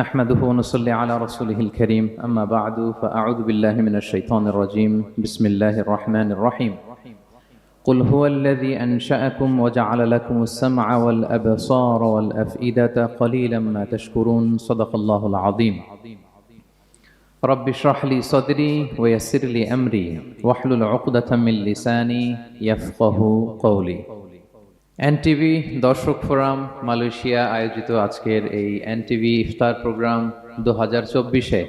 نحمده ونصلي على رسوله الكريم أما بعد فأعوذ بالله من الشيطان الرجيم بسم الله الرحمن الرحيم قل هو الذي أنشأكم وجعل لكم السمع والأبصار والأفئدة قليلا ما تشكرون صدق الله العظيم رب اشرح لي صدري ويسر لي أمري واحلل عقدة من لساني يفقه قولي NTV দর্শক forum Malaysia আয়োজিত আজকের এই এনটিভি ইফতার প্রোগ্রাম 2024-এ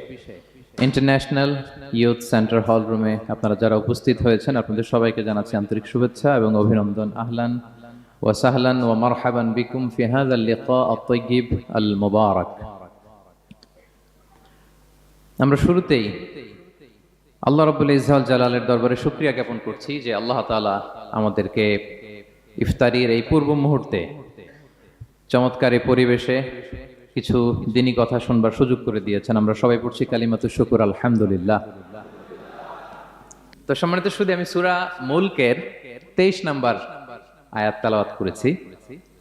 ইন্টারন্যাশনাল ইয়ুথ সেন্টার হল রুমে আপনারা যারা উপস্থিত হয়েছেন আপনাদের সবাইকে জানাচ্ছি আন্তরিক শুভেচ্ছা এবং অভিনন্দন। আহলান ওয়া সাহলান ওয়া মারহাবান বিকুম ফি হাযাল লিকা আত-তাইয়িব আল মুবারাক। আমরা শুরুতেই আল্লাহ রাব্বুল ইজ্জত ওয়াল জালালের দরবারে শুকরিয়া জ্ঞাপন করছি যে আল্লাহ তাআলা আমাদেরকে ইফতারির এই পূর্ব মুহূর্তে চমৎকার এই পরিবেশে কিছু দিনী কথা শুনবার সুযোগ করে দিয়েছেন। আমরা সবাই পড়ছি কালিমাতুশ শুকর আলহামদুলিল্লাহ। তো সম্মানিত শুধু আমি সূরা মুলকের 23 নম্বর আয়াত তেলাওয়াত করেছি।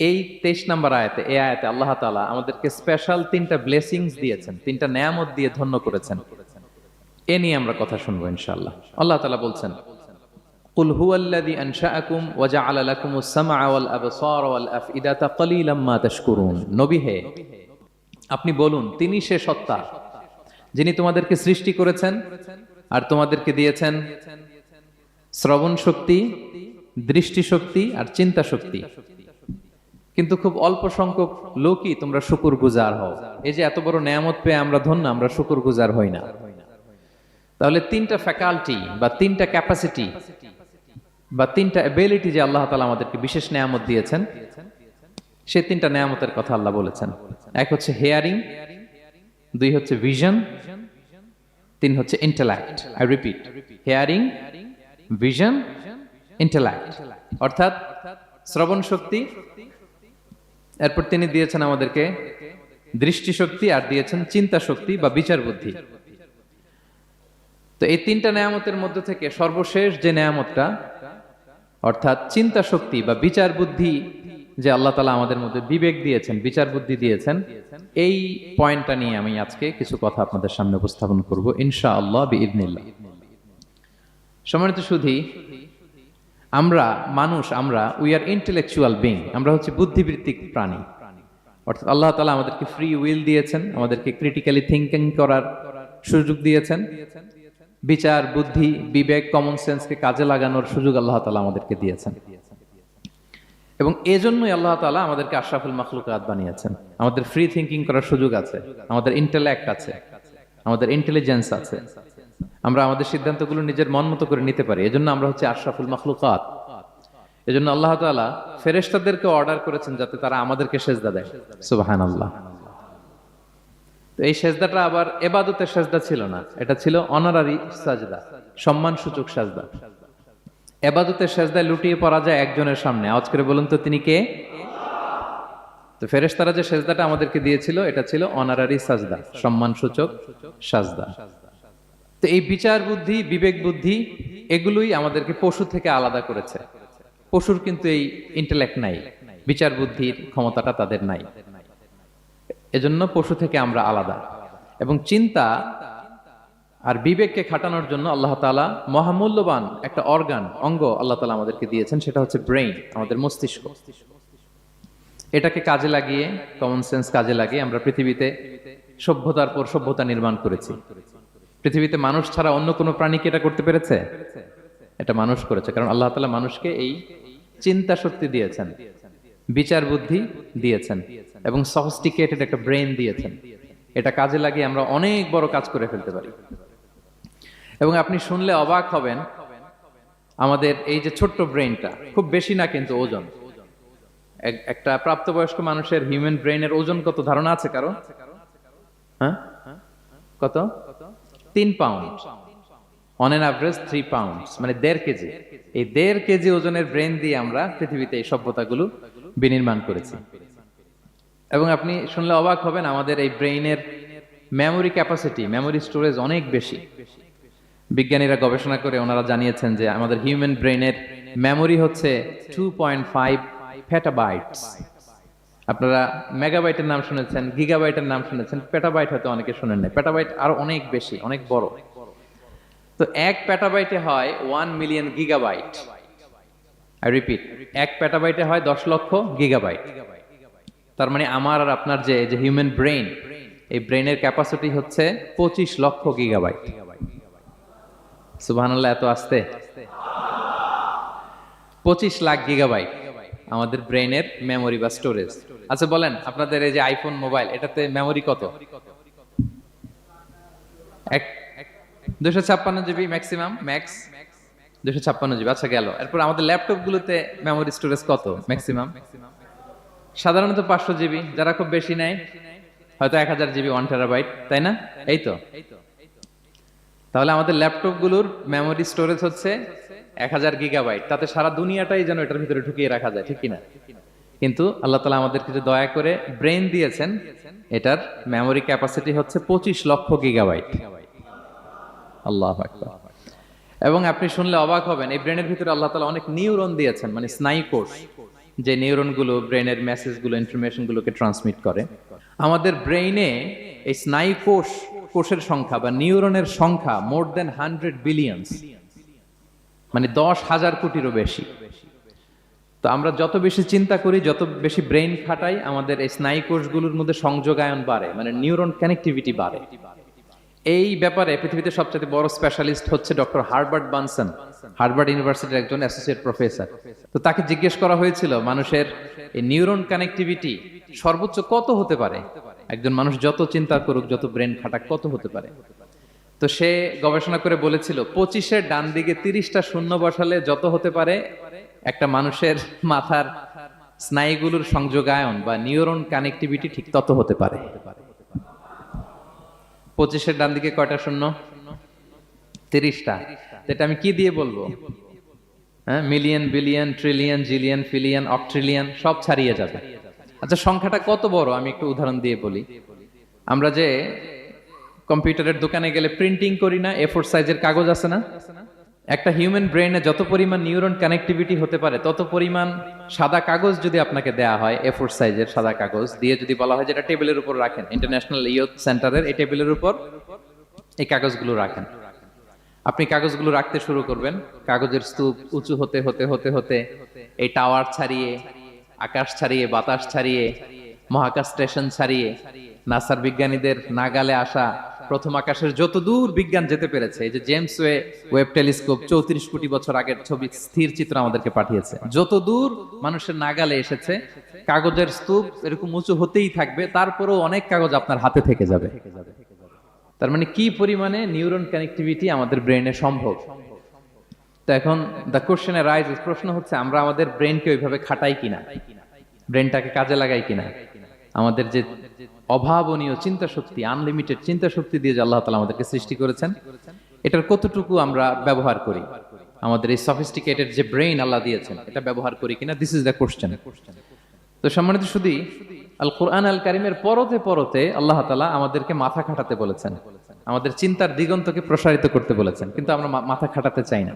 এই 23 নম্বর আয়াতে এই আয়াতে আল্লাহ তাআলা আমাদেরকে স্পেশাল 3টা ব্লেসিংস দিয়েছেন, 3টা নেয়ামত দিয়ে ধন্য করেছেন। এ নিয়ে আমরা কথা শুনবো ইনশাআল্লাহ। আল্লাহ তাআলা বলছেন قل هو الذي أنشأكم وجعل لكم السمع والأبصار والأفئدة قليلا ما تشكرون। নবী হে আপনি বলুন তিনি সে সত্তা যিনি তোমাদেরকে সৃষ্টি করেছেন আর তোমাদেরকে দিয়েছেন শ্রবণ শক্তি, দৃষ্টি শক্তি আর চিন্তা শক্তি, কিন্তু খুব অল্প সংখ্যক লোকই তোমরা শুকরগুজার হও। এই যে এত বড় নেয়ামত পেয়ে আমরা ধন্য, আমরা শুকরগুজার হই না। তাহলে 3টা ফ্যাকাল্টি বা 3টা ক্যাপাসিটি বা 3টা এবিলিটি যে আল্লাহ তাআলা আমাদেরকে বিশেষ নেয়ামত দিয়েছেন, সেই 3টা নেয়ামতের কথা আল্লাহ বলেছেন। এক হচ্ছে হিয়ারিং, 2 হচ্ছে ভিশন, 3 হচ্ছে intellect. I repeat, hearing, vision, intellect, অর্থাৎ শ্রবণ শক্তি, এরপর তিনি দিয়েছেন আমাদেরকে দৃষ্টি শক্তি আর দিয়েছেন চিন্তা শক্তি বা বিচার বুদ্ধি। তো এই 3টা নেয়ামতের মধ্যে থেকে সর্বশেষ যে নেয়ামতটা অর্থাৎ চিন্তা শক্তি বা বিচার বুদ্ধি, যে আল্লাহ তাআলা আমাদের মধ্যে বিবেক দিয়েছেন, বিচার বুদ্ধি দিয়েছেন, এই পয়েন্টটা নিয়ে আমি আজকে কিছু কথা আপনাদের সামনে উপস্থাপন করব ইনশাআল্লাহ বিইذنিল্লাহ। সম্মানিত সুধী, আমরা উই আর ইন্টেলেকচুয়াল বিং, আমরা হচ্ছে বুদ্ধিবৃত্তিক প্রাণী। অর্থাৎ আল্লাহ তাআলা আমাদেরকে ফ্রি উইল দিয়েছেন, আমাদেরকে ক্রিটিক্যালি থিঙ্কিং করার সুযোগ দিয়েছেন, বিচার বুদ্ধি বিবেক কমন সেন্সকে কাজে লাগানোর সুযোগ আল্লাহ তাআলা আমাদেরকে দিয়েছেন। এবং এজন্যই আল্লাহ তাআলা আমাদেরকে আশরাফুল মাখলুকাত বানিয়েছেন। আমাদের ফ্রি থিঙ্কিং করার সুযোগ আছে, আমাদের ইন্টেলেক্ট আছে, আমাদের ইন্টেলিজেন্স আছে, আমরা আমাদের সিদ্ধান্তগুলো নিজের মন মতো করে নিতে পারি। এজন্য আমরা হচ্ছে আশরাফুল মাখলুকাত। এজন্য আল্লাহ তাআলা ফেরেশতাদেরকে অর্ডার করেছেন যাতে তারা আমাদেরকে সেজদা দেয়। সুবহানাল্লাহ। তো এই সেজদাটা আবার ইবাদতের সেজদা ছিল না, এটা ছিল অনারারি সাজদা, সম্মানসূচক সাজদা। ইবাদতের সেজদায় লুটিয়ে পড়া যায় একজনের সামনে। আওয়াজ করে বলুন তো তিনি কে? তো ফেরেশতারা যে সেজদাটা আমাদেরকে দিয়েছিল এটা ছিল অনারারি সাজদা, সম্মানসূচক সাজদা। তো এই বিচার বুদ্ধি বিবেক বুদ্ধি এগুলোই আমাদেরকে পশু থেকে আলাদা করেছে। পশুর কিন্তু এই ইন্টেলেক্ট নাই, বিচার বুদ্ধির ক্ষমতাটা তাদের নাই, এজন্য পশু থেকে আমরা আলাদা। এবং চিন্তা আর বিবেককে খাটানোর জন্য আল্লাহ তাআলা মহামূল্যবান একটা অঙ্গ আল্লাহ তাআলা আমাদেরকে দিয়েছেন, সেটা হচ্ছে ব্রেইন, আমাদের মস্তিষ্ক। এটাকে কাজে লাগিয়ে, কমন সেন্স কাজে লাগিয়ে আমরা পৃথিবীতে সভ্যতার পর সভ্যতা নির্মাণ করেছি। পৃথিবীতে মানুষ ছাড়া অন্য কোনো প্রাণী কি এটা করতে পেরেছে? এটা মানুষ করেছে, কারণ আল্লাহ তাআলা মানুষকে এই চিন্তা শক্তি দিয়েছেন, বিচার বুদ্ধি দিয়েছেন এবং সফিস্টিকেটেড একটা ব্রেন দিয়েছেন। এটা কাজে লাগিয়ে আমরা অনেক বড় কাজ করে ফেলতে পারি। এবং আপনি শুনলে অবাক হবেন, আমাদের এই যে ছোট্ট ব্রেনটা খুব বেশি না কিন্তু ওজন। একটা প্রাপ্তবয়স্ক মানুষের হিউম্যান ব্রেনের ওজন কত ধারণা আছে কারো? হ্যাঁ, কত? 3 pound, on an average 3 pound, মানে 1.5 কেজি। এই 1.5 কেজি ওজনের ব্রেন দিয়ে আমরা পৃথিবীতে এই সভ্যতাগুলো বিনির্মাণ করেছি। এবং আপনি শুনলে অবাক হবেন, আমাদের এই ব্রেইনের মেমোরি ক্যাপাসিটি, মেমোরি স্টোরেজ অনেক বেশি। বিজ্ঞানীরা গবেষণা করে ওনারা জানিয়েছেন যে আমাদের হিউম্যান ব্রেইনের মেমোরি হচ্ছে 2.5 পেটাবাইটস। আপনারা মেগাবাইটের নাম শুনেছেন, গিগাবাইটের নাম শুনেছেন, পেটাবাইট হয়তো অনেকে শুনেন নাই। পেটাবাইট আরো অনেক বেশি, অনেক বড়। তো 1 পেটাবাইটে হয় 1 মিলিয়ন গিগাবাইট। আই রিপিট, 1 পেটাবাইটে হয় 10 লক্ষ গিগাবাইট। তার মানে আমার আর আপনার যে যে হিউম্যান ব্রেইন, এই ব্রেইনের ক্যাপাসিটি হচ্ছে 25 লক্ষ গিগাবাইট। সুবহানাল্লাহ, এত আসতে 25 লাখ গিগাবাইট আমাদের ব্রেইনের মেমোরি বা স্টোরেজ। আচ্ছা বলেন, আপনাদের এই যে আইফোন মোবাইল, এটাতে মেমোরি কত? 256 জিবি ম্যাক্সিমাম, ম্যাক্স 256 জিবি। আচ্ছা গেল। এরপর আমাদের ল্যাপটপ গুলোতে মেমোরি স্টোরেজ কত ম্যাক্সিমাম? সাধারণত 500 জিবি, যারা খুব বেশি নেয় হয়তো 1000 জিবি, 1 টেরাবাইট, তাই না? এই তো। তাহলে আমাদের ল্যাপটপ গুলোর মেমোরি স্টোরেজ হচ্ছে 1000 গিগাবাইট। তাতে সারা দুনিয়াটাই যেন এটার ভিতরে ঢুকিয়ে রাখা যায়, ঠিক কিনা? কিন্তু আল্লাহ তাআলা আমাদেরকে যে দয়া করে ব্রেন দিয়েছেন, এটার মেমোরি ক্যাপাসিটি হচ্ছে 25 লক্ষ গিগাবাইট। আল্লাহু আকবার। এবং আপনি শুনলে অবাক হবেন, এই ব্রেনের ভিতরে আল্লাহ তাআলা অনেক নিউরন দিয়েছেন, মানে স্নায়ু কোষ, যে নিউরন গুলো ব্রেনের মেসেজ গুলো, ইনফরমেশন গুলোকে ট্রান্সমিট করে। আমাদের ব্রেইনে এই স্নায়ু কোষের সংখ্যা বা নিউরনের সংখ্যা মোর দেন 100 বিলিয়নস, মানে 10,000 কোটিরও বেশি। তো আমরা যত বেশি চিন্তা করি, যত বেশি ব্রেইন খাটাই, আমাদের এই স্নায়ু কোষগুলোর মধ্যে সংযোগায়ন বাড়ে, মানে নিউরন কানেক্টিভিটি বাড়ে। এই ব্যাপারে পৃথিবীতে সবচেয়ে বড় স্পেশালিস্ট হচ্ছে ডক্টর হার্বার্ট বানসন, হার্ভার্ড ইউনিভার্সিটির একজন অ্যাসোসিয়েট প্রফেসর। তো তাকে জিজ্ঞেস করা হয়েছিল মানুষের এই নিউরন কানেক্টিভিটি সর্বোচ্চ কত হতে পারে, একজন মানুষ যত চিন্তা করুক, যত ব্রেন খাটাক, কত হতে পারে। তো সে গবেষণা করে বলেছিল 25-এর ডান দিকে 30টা শূন্য বসালে যত হতে পারে, একটা মানুষের মাথার স্নায়ুগুলোর সংযোগায়ন বা নিউরন কানেক্টিভিটি ঠিক তত হতে পারে। 25-এর ডান দিকে কয়টা শূন্য? 30টা। এটা আমি কি দিয়ে বলবো? হ্যাঁ, মিলিয়ন, বিলিয়ন, ট্রিলিয়ন, জিলিয়ন, ফিলিয়ন, অক্ট্রিলিয়ন সব ছাড়িয়ে যাবে। আচ্ছা, সংখ্যাটা কত বড় আমি একটু উদাহরণ দিয়ে বলি। আমরা যে কম্পিউটারের দোকানে গেলে প্রিন্টিং করি না, A4 সাইজের কাগজ আছে না? একটা হিউম্যান ব্রেইনে যত পরিমাণ নিউরন কানেক্টিভিটি হতে পারে, তত পরিমাণ সাদা কাগজ যদি আপনাকে দেয়া হয়, A4 সাইজের সাদা কাগজ দিয়ে যদি বলা হয় যে এটা টেবিলের উপর রাখেন, ইন্টারন্যাশনাল ইয়ুথ সেন্টারের এই টেবিলের উপর এই কাগজগুলো রাখেন, আপনি কাগজগুলো রাখতে শুরু করবেন। কাগজের স্তূপ উঁচু হতে হতে হতে হতে এই টাওয়ার ছাড়িয়ে, আকাশ ছাড়িয়ে, বাতাস ছাড়িয়ে, মহাকাশ স্টেশন ছাড়িয়ে, নাসার বিজ্ঞানীদের নাগালে আসা প্রথম আকাশের যত দূর বিজ্ঞান যেতে পেরেছে, এই যে জেমস ওয়েব টেলিস্কোপ 34 কোটি বছর আগের ছবি, স্থির চিত্র আমাদেরকে পাঠিয়েছে, যত দূর মানুষের নাগালে এসেছে, কাগজের স্তূপ এরকম উঁচু হতেই থাকবে, তারপরেও অনেক কাগজ আপনার হাতে থেকে যাবে। তার মানে কি পরিমাণে নিউরন কানেক্টিভিটি আমাদের ব্রেইনে সম্ভব। তো এখন দ্য কোশ্চেন রাইজেস, প্রশ্ন হচ্ছে আমরা আমাদের ব্রেইনকে ওইভাবে খাটাই কিনা, ব্রেইনটাকে কাজে লাগাই কিনা। আমাদের যে অভাবনীয় চিন্তা শক্তি, আনলিমিটেড চিন্তা শক্তি দিয়ে যে আল্লাহ তাআলা আমাদেরকে সৃষ্টি করেছেন, এটার কতটুকু আমরা ব্যবহার করি, আমাদের এই সফিস্টিকেটেড যে ব্রেইন আল্লাহ দিয়েছেন, এটা ব্যবহার করি কিনা, দিস ইজ দ্য কোশ্চেন। তো সম্মানিত শুধু আল কোরআন আল কারিমের পরতে পরতে আল্লাহ তাআলা আমাদেরকে মাথা খাটাতে বলেছেন, আমাদের চিন্তার দিগন্তকে প্রসারিত করতে বলেছেন, কিন্তু আমরা মাথা খাটাতে চাই না।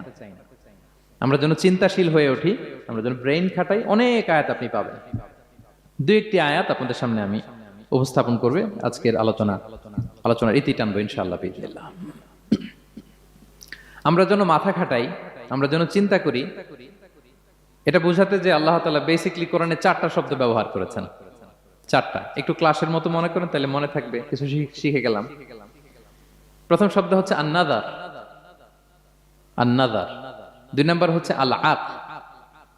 আমরা যেন চিন্তাশীল হয়ে উঠি, আমরা যেন ব্রেইন খাটাই। অনেক আয়াত আপনি পাবেন, দুই একটি আয়াত আপনাদের সামনে আমি উপস্থাপন করবে আজকের আলোচনার ইতি টানবো ইনশাআল্লাহ বিইজনিল্লাহ। আমরা যেন মাথা খাটাই, আমরা যেন চিন্তা করি, এটা বোঝাতে যে আল্লাহ তাআলা বেসিক্যালি কোরআনে 4টা শব্দ ব্যবহার করেছেন। 4টা, একটু ক্লাসের মতো মনে করেন, তাহলে মনে থাকবে, কিছু শিখে গেলাম। প্রথম শব্দ হচ্ছে আন-নাযার, আন-নাযার। 2 নম্বর হচ্ছে আল-আক,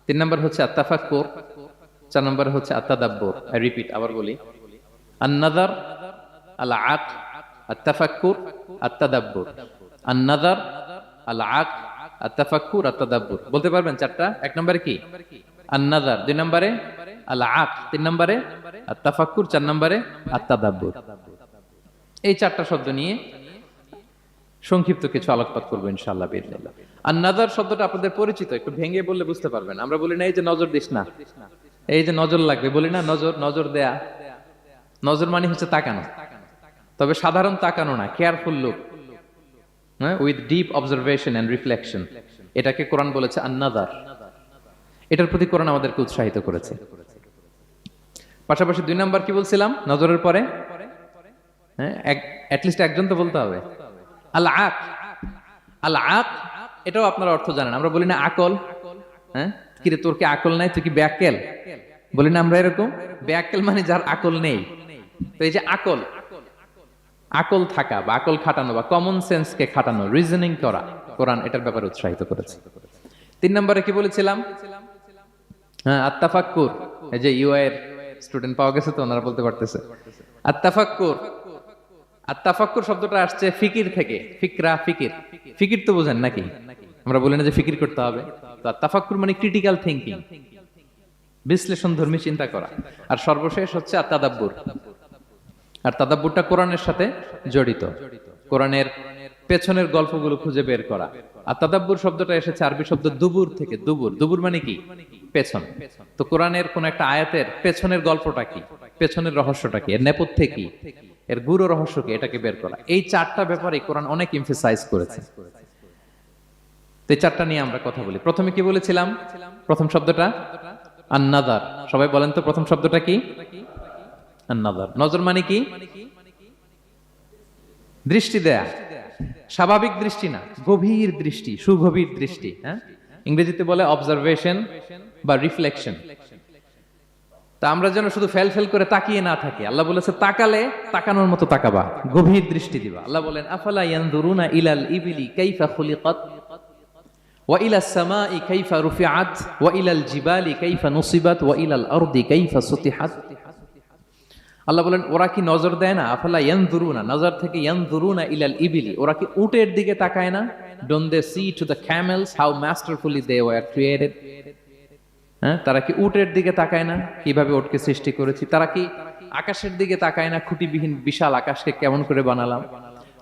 3 নম্বর হচ্ছে আত-তাফাক্কুর, 4 নম্বর হচ্ছে আত-তাদাব্বুর। আই রিপিট, আবার বলি, আন-নাযার, আল-আক, আত-তাফাক্কুর, আত-তাদাব্বুর। আন-নাযার, আল-আক, আত-তাফাক্কুর, আত-তাদাব্বুর। বলতে পারবেন 4টা? 1 নম্বরে কি? আন-নাযার, 2 নম্বরে আল-আক, 3 নম্বরে আত-তাফাক্কুর, 4 নম্বরে আত-তাদাব্বুর। এই 4টা শব্দ নিয়ে সংক্ষিপ্ত কিছু আলোকপাত করবো ইনশাআল্লাহ বিইজনিল্লাহ। আন-নাযার শব্দটা আপনাদের পরিচিত, একটু ভেঙে বললে বুঝতে পারবেন। আমরা বলি না এই যে নজর দিস না, এই যে নজর লাগবে, বলি না নজর দেয়া। নজর মানে হচ্ছে তাকানো, তবে সাধারণ তাকানো না, careful look, with deep observation and reflection. এটাকে কোরআন বলেছে আন-নাযার। এটার প্রতি কোরআন আমাদেরকে উৎসাহিত করেছে। পাশাপাশি 2 নাম্বার কি বলছিলাম নজরের পরে? হ্যাঁ, অ্যাটলিস্ট একজন তো বলতে হবে। আল আক, আল আক, এটাও আপনারা অর্থ জানেন। আমরা বলি না আকল, হ্যাঁ, কিরে তোর কি আকল নাই, তুই কি ব্যাকেল, বলি না আমরা এরকম? ব্যাকেল মানে যার আকল নেই। তো এই যে আকল, আকল থাকা বা আকল খাটানো বা কমন সেন্সকে খাটানো, রিজনিং করা, কোরআন এটার ব্যাপারে উৎসাহিত করেছে। 3 নম্বরে কি বলেছিলাম? হ্যাঁ, আত্তাফাক্কুর। এই যে ইউআই এর স্টুডেন্ট পাওয়া গেছে তো, ওনারা বলতে পারতেছে আত্তাফাক্কুর। আত্তাফাক্কুর শব্দটা আসছে ফিকির থেকে। ফিকরা, ফিকির, ফিকির তো বোঝেন নাকি? আমরা বলি না যে ফিকির করতে হবে? তো আত্তাফাক্কুর মানে ক্রিটিক্যাল থিংকিং, বিশ্লেষণ ধর্মী চিন্তা করা। আর সর্বশেষ হচ্ছে আত্তাদাব্বুর। আর তাদাব্বুরটা কোরআনের সাথে জড়িত, কোরআনের পেছনের গল্পগুলো খুঁজে বের করা। আর তাদাব্বুর শব্দটা এসেছে আরবি শব্দ দুবুর থেকে। দুবুর, দুবুর মানে কি? পেছন। তো কোরআনের কোন একটা আয়াতের পেছনের গল্পটা কি, পেছনের রহস্যটা কি, এর নেপথ্যে কি, এর গুরু রহস্য কি, এটাকে বের করা। এই 4টা ব্যাপারে কোরআন অনেক এমফাসাইজ করেছে। তো এই 4টা নিয়ে আমরা কথা বলি। প্রথমে কি বলেছিলাম? প্রথম শব্দটা আন-নাযার। সবাই বলেন তো প্রথম শব্দটা কি? আন-নাযার। নজর মানে কি? দৃষ্টি দেয়া, স্বাভাবিক দৃষ্টি না, গভীর দৃষ্টি, সুগভীর দৃষ্টি। হ্যাঁ, ইংরেজিতে বলে অবজারভেশন বা রিফ্লেকশন। তা আমরা যেন শুধু ফেল ফেল করে তাকিয়ে না থাকি। আল্লাহ বলেছে তাকালে তাকানোর মতো তাকাবা, গভীর দৃষ্টি দিবা। আল্লাহ বলেন আফালা ইয়ানজুরুনা ইলাল ইবিলি কাইফা খুলিকাত ওয়া ইলাস সামাই কাইফা রুফিআত ওয়া ইলাল জিবালি কাইফা নুসিবাত ওয়া ইলাল আরদি কাইফা সুতিহাত। আল্লাহ বলেন ওরা কি নজর দেয় না? আফালা ইয়ানজুরুনা, নজর থেকে ইয়ানজুরুনা ইলাল ইবিলি, ওরা কি উটের দিকে তাকায় না? Don't they see to the camels how masterfully they were created? হ্যাঁ, তারা কি উটের দিকে তাকায় না কিভাবে উটকে সৃষ্টি করেছি? তারা কি আকাশের দিকে তাকায় না খুঁটিবিহীন বিশাল আকাশকে কেমন করে বানালাম?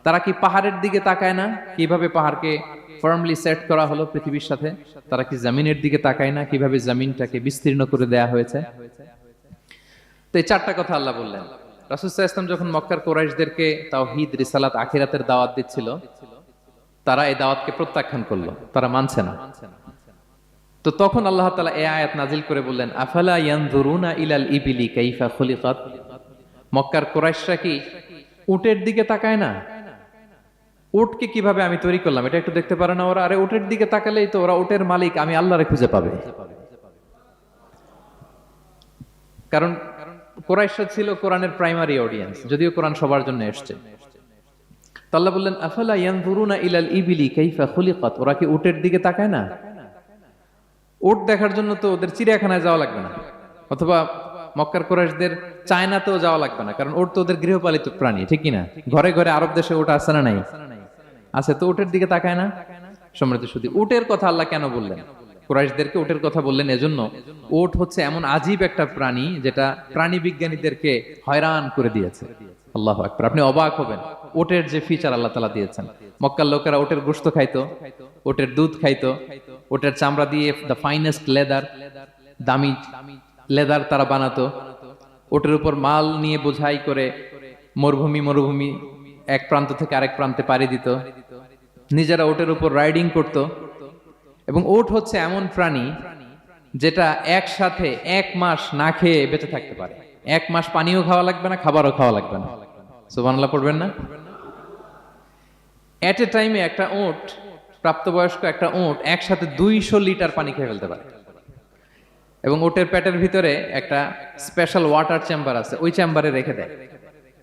তারা কি পাহাড়ের দিকে তাকায় না কিভাবে পাহাড়কে ফার্মলি সেট করা হলো পৃথিবীর সাথে? তারা কি জমিনের দিকে তাকায় না কিভাবে জমিনটাকে বিস্তীর্ণ করে দেয়া হয়েছে? তো এই 4টা কথা আল্লাহ বললেন। রাসূল সাল্লাল্লাহু আলাইহি ওয়াসাল্লাম যখন মক্কার কুরাইশদেরকে তাওহীদ, রিসালাত, আখিরাতের দাওয়াত দিচ্ছিল, তারা এই দাওয়াতকে প্রত্যাখ্যান করলো, তারা মানছে না। তো তখন আল্লাহ তাআলা এই আয়াত নাজিল করে বললেন আফালা ইয়ানজুরুনা ইলাল ইবিলি কাইফা খুলিকাত। মক্কার কুরাইশরা কি উটের দিকে তাকায় না? উটকে কিভাবে আমি তৈরি করলাম এটা একটু দেখতে পারে না ওরা? আরে উটের দিকে তাকালেই তো ওরা উটের মালিক আমি আল্লাহরে খুঁজে পাবে। কারণ কুরাইশরা ছিল কোরআনের প্রাইমারি অডিয়েন্স, যদিও কোরআন সবার জন্য এসেছে। তো আল্লাহ বললেন আফালা ইয়ানজুরুনা ইলাল ইবিলি কাইফা খুলিকাত, ওরা কি উটের দিকে তাকায় না? উট দেখার জন্য তো ওদের চিড়িয়াখানায় যাওয়া লাগবে না, অথবা মক্কার কুরাইশদের চায়নাতেও যাওয়া লাগবে না, কারণ উট তো ওদের গৃহপালিত প্রাণী, ঠিক কি না? ঘরে ঘরে আরব দেশে উট আছে না নাই? আছে। তো উটের দিকে তাকায় না। সম্মানিত শুধু উটের কথা আল্লাহ কেন বললেন? কুরাইশদেরকে উটের কথা বললেন এজন্য, উট হচ্ছে এমন আজীব একটা প্রাণী যেটা প্রাণী বিজ্ঞানীদেরকে হয়রান করে দিয়েছে। আল্লাহু আকবার। আপনি অবাক হবেন উটের যে ফিচার আল্লাহ তাআলা দিয়েছেন। মক্কার লোকেরা উটের গোশত খাইতো, উটের দুধ খাইতো, উটের চামড়া দিয়ে দ্য ফাইনেস্ট লেদার, দামি লেদার তারা বানাতো। উটের উপর মাল নিয়ে বোঝাই করে মরুভূমি এক প্রান্ত থেকে আরেক প্রান্তে পাড়ি দিত। নিজেরা উটের উপর রাইডিং করত। এবং উট হচ্ছে এমন প্রাণী যেটা একসাথে 1 মাস না খেয়ে বেঁচে থাকতে পারে। 1 মাস পানিও খাওয়া লাগবে না, খাবারও খাওয়া লাগবে না। সুবহানাল্লাহ পড়বেন না? এট এ টাইমে একটা উট, প্রাপ্তবয়স্ক একটা উট একসাথে 200 লিটার পানি খেয়ে ফেলতে পারে। এবং উটের পেটের ভিতরে একটা স্পেশাল ওয়াটার চেম্বার আছে, ওই চেম্বারে রেখে দেয়।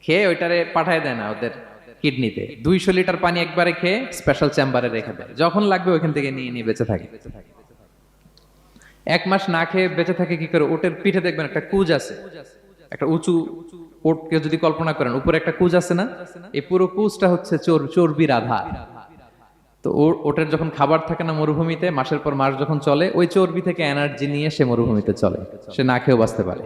খেয়ে ওইটারে পাঠায় দেয় না ওদের কিডনিতে। 200 লিটার পানি একবারে খেয়ে স্পেশাল চেম্বারে রেখে দেয়, যখন লাগবে ওইখান থেকে নিয়ে নিয়ে বেঁচে থাকে। 1 মাস না খেয়ে বেঁচে থাকে কি করে? উটের পিঠে দেখবেন একটা কুজ আছে, একটা উঁচু উটকে যদি কল্পনা করেন উপরে একটা কুজ আছে না, এই পুরো কুজটা হচ্ছে চর্বির আধার। তো ওটের যখন খাবার থাকে না মরুভূমিতে, মাসের পর মাস যখন চলে, ওই চর্বি থেকে এনার্জি নিয়ে সে মরুভূমিতে চলে, সে না খেয়েও বাঁচতে পারে।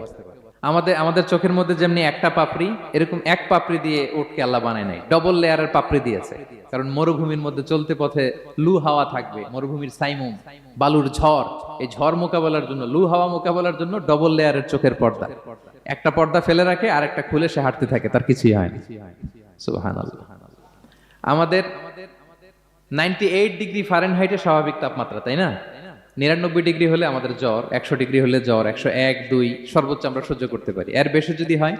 আমাদের চোখের মধ্যে যেমনি একটা পাপড়ি, এরকম এক পাপড়ি দিয়ে উটকে আল্লাহ বানায় নাই, ডবল লেয়ারের পাপড়ি দিয়েছে। কারণ মরুভূমির মধ্যে চলতে পথে লু হাওয়া থাকবে, মরুভূমির সাইমুম, বালুর ঝড়, এই ঝড় মোকাবেলার জন্য, লু হাওয়া মোকাবেলার জন্য ডবল লেয়ারের চোখের পর্দা। একটা পর্দা ফেলে রাখে আর একটা খুলে সে হাঁটতে থাকে, তার কিছুই হয় না। সুবহানাল্লাহ। আমাদের 98 ডিগ্রি ফারেনহাইটের স্বাভাবিক তাপমাত্রা, তাই না? 99 ডিগ্রি হলে আমাদের জ্বর, 100 ডিগ্রি হলে জ্বর, 101, 2 সর্বোচ্চ আমরা সহ্য করতে পারি। এর বেশি যদি হয়,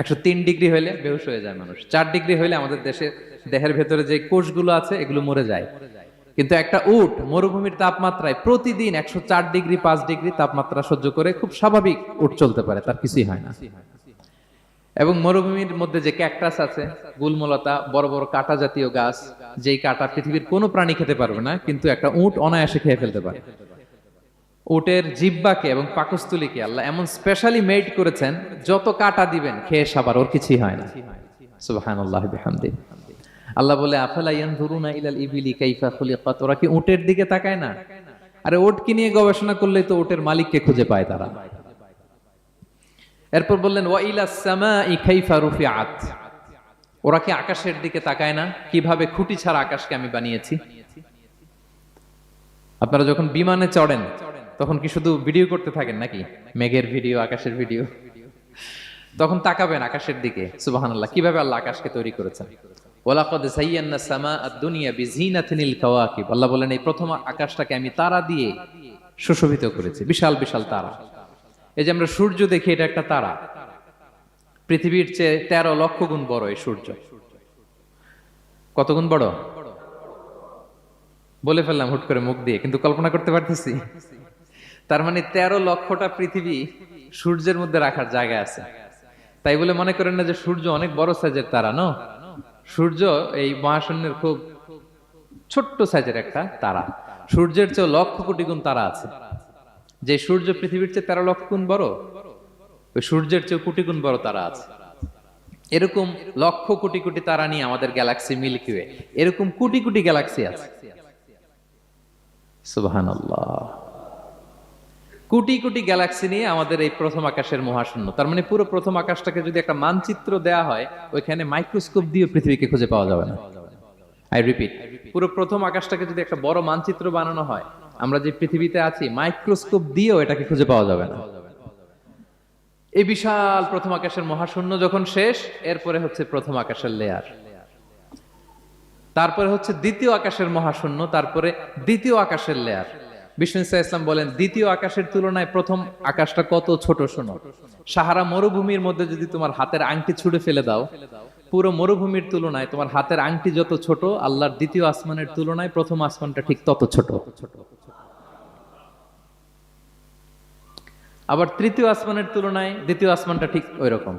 103 ডিগ্রি হলে বেহুশ হয়ে যায় মানুষ। 4 ডিগ্রি হলে আমাদের দেহের ভেতরে যে কোষগুলো আছে এগুলো মরে যায়। কিন্তু একটা উট মরুভূমির তাপমাত্রায় প্রতিদিন 104 ডিগ্রি, 5 ডিগ্রি তাপমাত্রা সহ্য করে খুব স্বাভাবিক উট চলতে পারে, তার কিছুই হয় না। এবং মরুভূমির মধ্যে যে ক্যাকটাস আছে, গুলমলতা, বড় বড় কাঁটা জাতীয় গাছ, যেই কাঁটা পৃথিবীর কোনো প্রাণী খেতে পারবে না, কিন্তু একটা উট অনায়াসে খেয়ে ফেলতে পারে। উটের জিহ্বাকে এবং পাকস্থলীকে আল্লাহ এমন স্পেশালি মেড করেছেন, যত কাঁটা দিবেন খেয়ে সাবার ওর কিছুই হয় না। সুবহানাল্লাহি বিহামদিহি। আল্লাহ বলে, আফালা ইয়ানজুরুনা ইলাল ইবিলি কাইফা খুলিকাত, ওরা কি উটের দিকে তাকায় না? আরে উটকে নিয়ে গবেষণা করলেই তো উটের মালিককে খুঁজে পায় তারা। এরপর বললেন, ওয়া ইলাস সামাই কাইফা রুফিআত, ওরা কি আকাশের দিকে তাকায় না, কিভাবে খুঁটি ছাড়া আকাশকে আমি বানিয়েছি। আপনারা যখন বিমানে চড়েন তখন কি শুধু ভিডিও করতে থাকেন নাকি? মেঘের ভিডিও, আকাশের ভিডিও, তখন তাকাবেন আকাশের দিকে। সুবহানাল্লাহ, কিভাবে আল্লাহ আকাশকে তৈরি করেছেন। ওয়ালাকাদ যায়্যানা সামা আদ-দুনিয়া বিজিনাতিনিল কাওয়াকিব, আল্লাহ বলেন এই প্রথম আকাশটাকে আমি তারা দিয়ে সুশোভিত করেছি, বিশাল বিশাল তারা। এই যে আমরা সূর্য দেখি, এটা একটা তারা, পৃথিবীর চেয়ে 13 লক্ষ গুণ বড় এই সূর্য। কত গুণ বড় বলে ফেললাম হুট করে মুখ দিয়ে, কিন্তু কল্পনা করতে পারতেছি। তার মানে 13 লক্ষটা পৃথিবী সূর্যের মধ্যে রাখার জায়গা আছে। তাই বলে মনে করেন না যে সূর্য অনেক বড় সাইজের তারা। ন, সূর্য এই মহাশূন্যের খুব ছোট্ট সাইজের একটা তারা। সূর্যের চেয়ে লক্ষ কোটি গুণ তারা আছে। যে সূর্য পৃথিবীর চেয়ে 13 লক্ষ গুণ বড়, ওই সূর্যের চেয়ে কোটি গুণ বড় তারা আছে। এরকম লক্ষ কোটি কোটি তারা নিয়ে আমাদের গ্যালাক্সি মিল্কি ওয়ে, এরকম কোটি কোটি গ্যালাক্সি আছে। সুবহানাল্লাহ, কোটি কোটি গ্যালাক্সি নিয়ে আমাদের এই প্রথম আকাশের মহাশূন্য। তার মানে পুরো প্রথম আকাশটাকে যদি একটা মানচিত্র দেয়া হয়, ওইখানে মাইক্রোস্কোপ দিয়ে পৃথিবীকে খুঁজে পাওয়া যাবে না। আই রিপিট, পুরো প্রথম আকাশটাকে যদি একটা বড় মানচিত্র বানানো হয়, আমরা যে পৃথিবীতে আছি মাইক্রোস্কোপ দিয়েও এটাকে খুঁজে পাওয়া যাবে না। এই বিশাল প্রথম আকাশের মহাশূন্য যখন শেষ, এরপরে হচ্ছে প্রথম আকাশের লেয়ার, তারপরে হচ্ছে দ্বিতীয় আকাশের মহাশূন্য, তারপরে দ্বিতীয় আকাশের লেয়ার। বিষ্ণু ইসলাম বলেন, দ্বিতীয় আকাশের তুলনায় প্রথম আকাশটা কত ছোট শোনো। সাহারা মরুভূমির মধ্যে যদি তোমার হাতের আংটি ছুঁড়ে ফেলে দাও, পুরো মরুভূমির তুলনায় তোমার হাতের আংটি যত ছোট, আল্লাহর দ্বিতীয় আসমানের তুলনায় প্রথম আসমানটা ঠিক তত ছোট। আবার তৃতীয় আসমানের তুলনায় দ্বিতীয় আসমানটা ঠিক ওই রকম।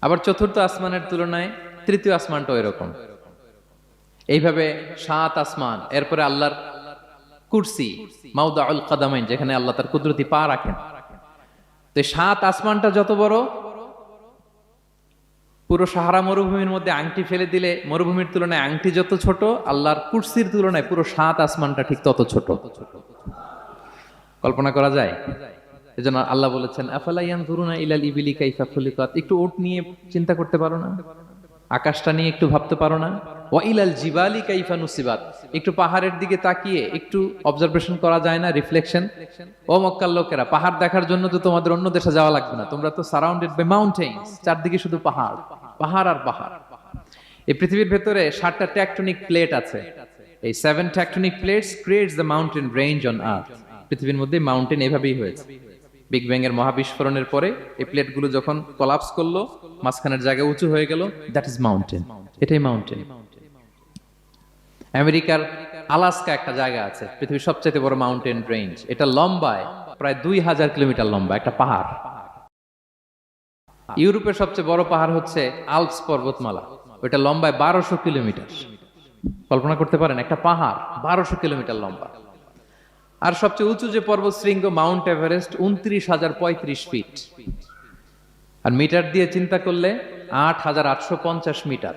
আবার চতুর্থ আসমানের তুলনায় তৃতীয় আসমানটা ওই রকম। এইভাবে 7 আসমান। এরপরে আল্লাহর কুরসি, মাউদাউল কাদামাইন, যেখানে আল্লাহ তার কুদরতি পা রাখেন। তো 7 আসমানটা যত বড়, পুরো সাহারা মরুভূমির মধ্যে আংটি ফেলে দিলে মরুভূমির তুলনায় আংটি যত ছোট, আল্লাহর কুরসির তুলনায় পুরো 7 আসমানটা ঠিক তত ছোট। কল্পনা করা যায়? এজন্য আল্লাহ বলেছেন, আফালা ইয়ানজুরুনা ইলাল ইবিলি কাইফা খুলিকাত, একটু উট নিয়ে চিন্তা করতে পারো না? আকাশটা নিয়ে একটু ভাবতে পারো না? ওয়া ইলাল জিবালি কাইফা নুসিবাত, একটু পাহাড়ের দিকে তাকিয়ে একটু অবজারভেশন করা যায় না, রিফ্লেকশন। ও মক্কার লোকেরা, পাহাড় দেখার জন্য তো তোমাদের অন্য দেশে যাওয়া লাগবে না, তোমরা তো সারাউন্ডেড বাই মাউন্টেইনস, চারদিকে শুধু পাহাড়, পাহাড় আর পাহাড়। এই পৃথিবীর ভেতরে 7টা টেকটনিক প্লেট আছে। এই 7 tectonic plates creates the mountain range on earth. পৃথিবীর মধ্যে মাউন্টেন এভাবেই হয়েছে। বিগ ব্যাং এর মহাবিস্ফোরণের পরে এই প্লেটগুলো যখন কোলাপস করলো, মাঝখানের জায়গা উঁচু হয়ে গেল, দ্যাট ইজ মাউন্টেন। এটাই মাউন্টেন। আমেরিকার আলাস্কা একটা জায়গা আছে, পৃথিবীর সবচেয়ে বড় মাউন্টেন রেঞ্জ। এটা লম্বায় প্রায় 2000 কিলোমিটার লম্বা একটা পাহাড়। ইউরোপের সবচেয়ে বড় পাহাড় হচ্ছে আল্পস পর্বতমালা, ওটা লম্বায় 1200 কিলোমিটার। কল্পনা করতে পারেন, একটা পাহাড় 1200 কিলোমিটার লম্বা। আর সবচেয়ে উঁচু যে পর্বত শৃঙ্গ মাউন্ট এভারেস্ট 29,035 ফিট। আর মিটার দিয়ে চিন্তা করলে 8,850 মিটার।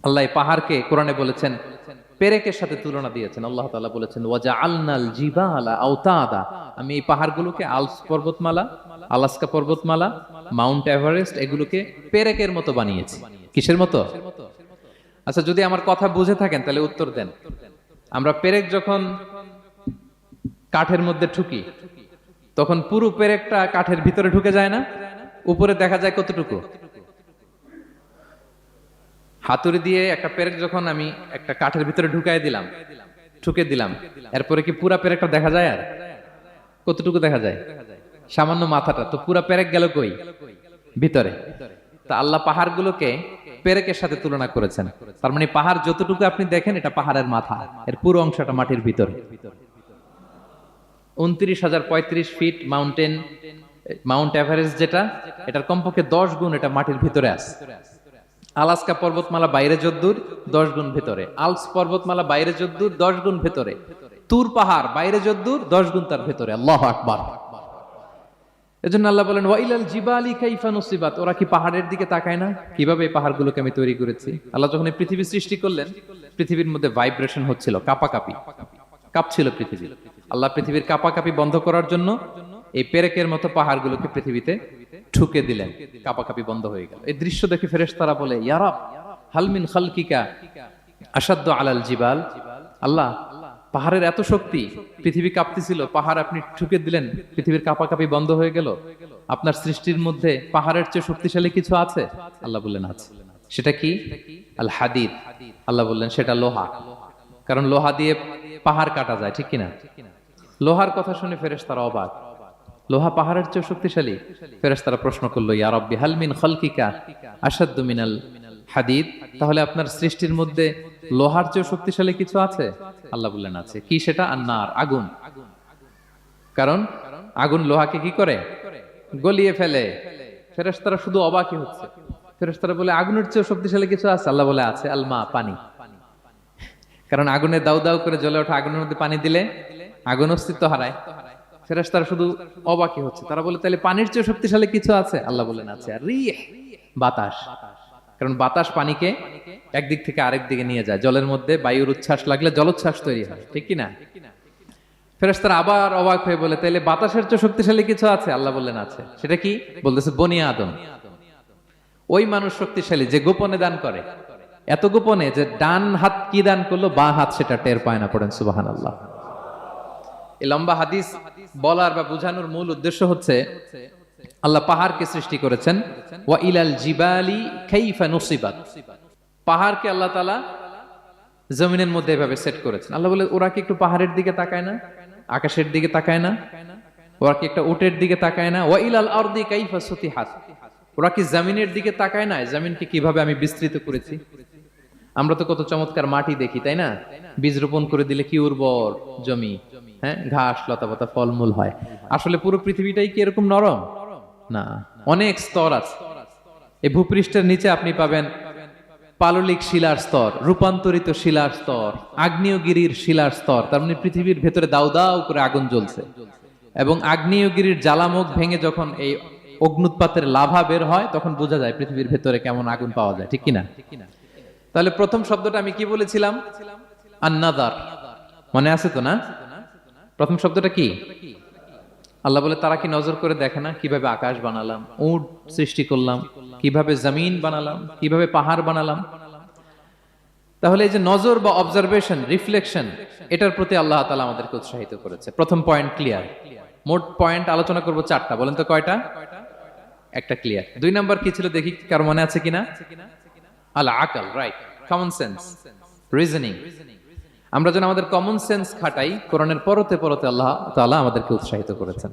আল্লাহ পাহাড়কে কোরআনে বলেছেন, পেরেকের সাথে তুলনা দিয়েছেন। আল্লাহ তাআলা বলেছেন, ওয়াজআলনাল জিবালা আওতাদা, আমি এই পাহাড়গুলোকে আল্পস পর্বতমালা, আলাস্কা পর্বতমালা, মাউন্ট এভারেস্ট, এগুলোকে পেরেকের মতো বানিয়েছি। কিসের মতো? আচ্ছা, যদি আমার কথা বুঝে থাকেন তাহলে উত্তর দেন। আমরা পেরেক যখন কাঠের মধ্যে ঠুকি, তখন পুরো পেরেকটা কাঠের ভিতরে ঢুকে যায় না? উপরে দেখা যায় কতটুকু? হাতুড়ি দিয়ে একটা পেরেক যখন আমি একটা কাঠের ভিতরে ঢুকাই দিলাম, ঠুকে দিলাম, এরপরে কি পুরা পেরেকটা দেখা যায়? আর কতটুকু দেখা যায়? সামান্য মাথাটা। তো পুরা পেরেক গেল কই? ভিতরে। তা আল্লাহ পাহাড়গুলোকে পেরেকের সাথে তুলনা করেছেন। তার মানে পাহাড় যতটুকু আপনি দেখেন এটা পাহাড়ের মাথা, এর পুরো অংশটা মাটির ভিতরে। 29,035 ফিট মাউন্ট এভারেস্ট যেটা, এটার কমপক্ষে 10 গুণ এটা মাটির ভিতরে আছে। আলাস্কা পর্বতমালা বাইরে যদ্দূর, 10 গুণ ভিতরে। আলস পর্বতমালা বাইরে যদ্দূর, 10 গুণ ভিতরে। তুর পাহাড় বাইরে যদ্দূর, 10 গুণ তার ভিতরে। আল্লাহু আকবার। এজন্য আল্লাহ বলেন ওয়াইলাল জিবালি কাইফা নুসিবাত, ওরা কি পাহাড়ের দিকে তাকায় না কিভাবে এই পাহাড়গুলোকে আমি তৈরি করেছি। আল্লাহ যখন এই পৃথিবী সৃষ্টি করলেন, পৃথিবীর মধ্যে ভাইব্রেশন হচ্ছিল, কাঁপাকাঁপি, কাঁপছিল পৃথিবী। আল্লাহ পৃথিবীর কাঁপাকাঁপি বন্ধ করার জন্য এই পেরেকের মতো পাহাড়গুলোকে পৃথিবীতে ঠুকে দিলেন, কাঁপাকাঁপি বন্ধ হয়ে গেল। এই দৃশ্য দেখে ফেরেশতারা বলে ইয়া রাব হাল মিন খালকিকা আশাদ্দু আলাল জিবাল, আল্লাহ পাহাড়ের এত শক্তি, পৃথিবী কাঁপতেছিল, পাহাড় আপনি ঠুকে দিলেন, পৃথিবীর কাঁপাকাঁপি বন্ধ হয়ে গেল। আপনার সৃষ্টির মধ্যে পাহাড়ের চেয়ে শক্তিশালী কিছু আছে? আল্লাহ বললেন আছে। সেটা কি? আল হাদিদ। আল্লাহ বললেন সেটা লোহা, কারণ লোহা দিয়ে পাহাড় কাটা যায়, ঠিক কিনা? লোহার কথা শুনে ফেরেশতারা অবাক, লোহা পাহাড়ের চেয়ে শক্তিশালী? ফেরেশতারা প্রশ্ন করলো ইয়া রাব্বি হাল মিন খালকিকা আশাদ্দু মিনাল হাদিদ, তাহলে আপনার সৃষ্টির মধ্যে লোহার চেয়ে শক্তিশালী কিছু আছে? আল্লাহ বললেন আছে। কি সেটা? আন্নার, আগুন। কারণ আগুন লোহাকে কি করে? গলিয়ে ফেলে। ফেরেশতারা শুধু অবাকই হচ্ছে। ফেরেশতারা বলে আগুনের চেয়ে শক্তিশালী কিছু আছে? আল্লাহ বলে আছে আল মা, পানি। কারণ আগুনে দাউ দাউ করে জ্বলে ওঠা আগুনের মধ্যে পানি দিলে আগুন অস্তিত্ব হারায়। ফেরেশতারা শুধু অবাকই হচ্ছে। তারা বলে তাহলে পানির চেয়ে শক্তিশালী কিছু আছে? আল্লাহ বলেন আছে। আর রিহ, বাতাস। কারণ বাতাস পানিকে একদিক থেকে আরেক দিকে নিয়ে যায়। জলের মধ্যে বায়ুর উচ্ছ্বাস লাগলে জলোচ্ছ্বাস তৈরি হয়, ঠিক কি না? ফেরেশতারা আবার অবাক হয়ে বলে তাহলে বাতাসের চেয়ে শক্তিশালী কিছু আছে? আল্লাহ বললেন আছে। সেটা কি? বলতেছে বনি আদম। ওই মানুষ শক্তিশালী যে গোপনে দান করে, এত গোপনে যে ডান হাত কি দান করলো, বাঁ হাত সেটা টের পায় না। পড়েন সুবহানাল্লাহ। এই লম্বা হাদিস বলার বা বোঝানোর মূল উদ্দেশ্য হচ্ছে আল্লাহ পাহাড়কে সৃষ্টি করেছেন। ওয়া ইলাল জিবালি কাইফা নুসিবাত, পাহাড়কে আল্লাহ তাআলা জমিনের মধ্যে এভাবে সেট করেছেন। আল্লাহ বলে ওরা কি একটু পাহাড়ের দিকে তাকায় না, আকাশের দিকে তাকায় না? ওরা কি একটা উটের দিকে তাকায় না? ওয়া ইলাল আরদি কাইফা সুতিহাত, ওরা কি জমিনের দিকে তাকায় না, জমিনকে কিভাবে আমি বিস্তৃত করেছি। আমরা তো কত চমৎকার মাটি দেখি, তাই না? বীজ রোপণ করে দিলে কি উর্বর জমি, হ্যাঁ, ঘাস লতাপাতা ফলমূল হয়। আসলে পুরো পৃথিবীটাই কি এরকম নরম? না, অনেক স্তর আছে। এই ভূপৃষ্ঠের নিচে আপনি পাবেন পাললিক শিলার স্তর, রূপান্তরিত শিলার স্তর, আগ্নেয়গিরির শিলার স্তর। তার মানে পৃথিবীর ভেতরে দাউ দাউ করে আগুন জ্বলছে, এবং আগ্নেয়গিরির জ্বালামুখ ভেঙে যখন এই অগ্নুৎপাতের লাভা বের হয় তখন বোঝা যায় পৃথিবীর ভেতরে কেমন আগুন পাওয়া যায়, ঠিক কিনা? তাহলে প্রথম শব্দটা আমি কি বলেছিলাম? আন-নাযার। মনে আছে তো না? প্রথম শব্দটা কি? আল্লাহ বলে তারা কি নজর করে দেখে না কিভাবে আকাশ বানালাম, উট সৃষ্টি করলাম, কিভাবে জমিন বানালাম, কিভাবে পাহাড় বানালাম। তাহলে এই যে নজর বা অবজারভেশন, রিফ্লেকশন, এটার প্রতি আল্লাহ তাআলা আমাদেরকে উৎসাহিত করেছে। প্রথম পয়েন্ট ক্লিয়ার। মোট পয়েন্ট আলোচনা করব 4টা, বলেন তো কয়টা? একটা ক্লিয়ার। 2 নাম্বার কি ছিল দেখি কার মনে আছে কিনা? আল আকল, রাইট, কমন সেন্স, রিজনিং। আমরা যেন আমাদের কমন সেন্স খাটাই, কোরআনের পরতে পরতে আল্লাহ তাআলা আমাদেরকে উৎসাহিত করেছেন।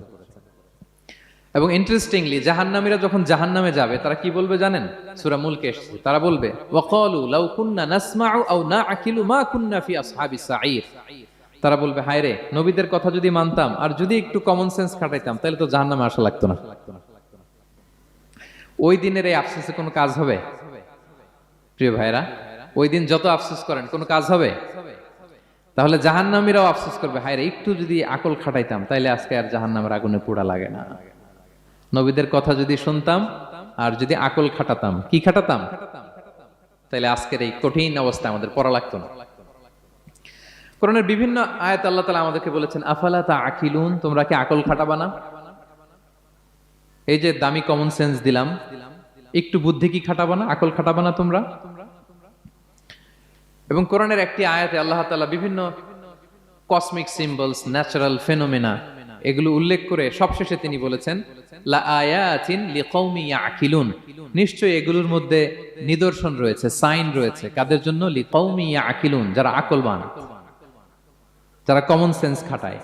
এবং ইন্টারেস্টিংলি জাহান্নামীরা যখন জাহান্নামে যাবে তারা কি বলবে জানেন? সূরা মুলকে এসেছে, তারা বলবে ওয়াকালু লাউ কুননা নাসমাউ আও নাআকিলু মা কুননা ফি আসহাবিস সাঈর। তারা বলবে হায় রে, নবীদের কথা যদি মানতাম আর যদি একটু কমন সেন্স খাটাইতাম তাহলে তো জাহান্নামে আসা লাগতো না। ওই দিনের এই আফসোসে কোনো কাজ হবে? প্রিয় ভাইরা, ওই দিন যত আফসোস করেন কোনো কাজ হবে? তাহলে জাহান্নামীরাও আফসোস করবে হায় রে, একটু যদি আকল খাটাইতাম তাইলে আজকে আর জাহান্নামের আগুনে পোড়া লাগে না। নবীদের কথা যদি শুনতাম আর যদি আকল খাটাতাম, কি খাটাতাম, তাইলে আজকের এই কঠিন অবস্থা আমাদের পড়া লাগতো না। কোরআনের বিভিন্ন আয়াত আল্লাহ তাআলা আমাদেরকে বলেছেন আফালা তাআকিলুন, তোমরা কি আকল খাটাবা না? এই যে দামি কমন সেন্স দিলাম, একটু বুদ্ধি কি খাটাবা না, আকল খাটাবা না তোমরা? এবং কোরআনের একটি আয়াতে আল্লাহ তাআলা বিভিন্ন কসমিক সিম্বলস, ন্যাচারাল ফেনোমেনা, এগুলো উল্লেখ করে সবশেষে তিনি বলেছেন লা আয়াতিন লিকাউমি ইয়াকিলুন, নিশ্চয়ই এগুলোর মধ্যে নিদর্শন রয়েছে, সাইন রয়েছে, কাদের জন্য? লিকাউমি ইয়াকিলুন, যারা আকলবান। যারা কমন সেন্স খাটায়।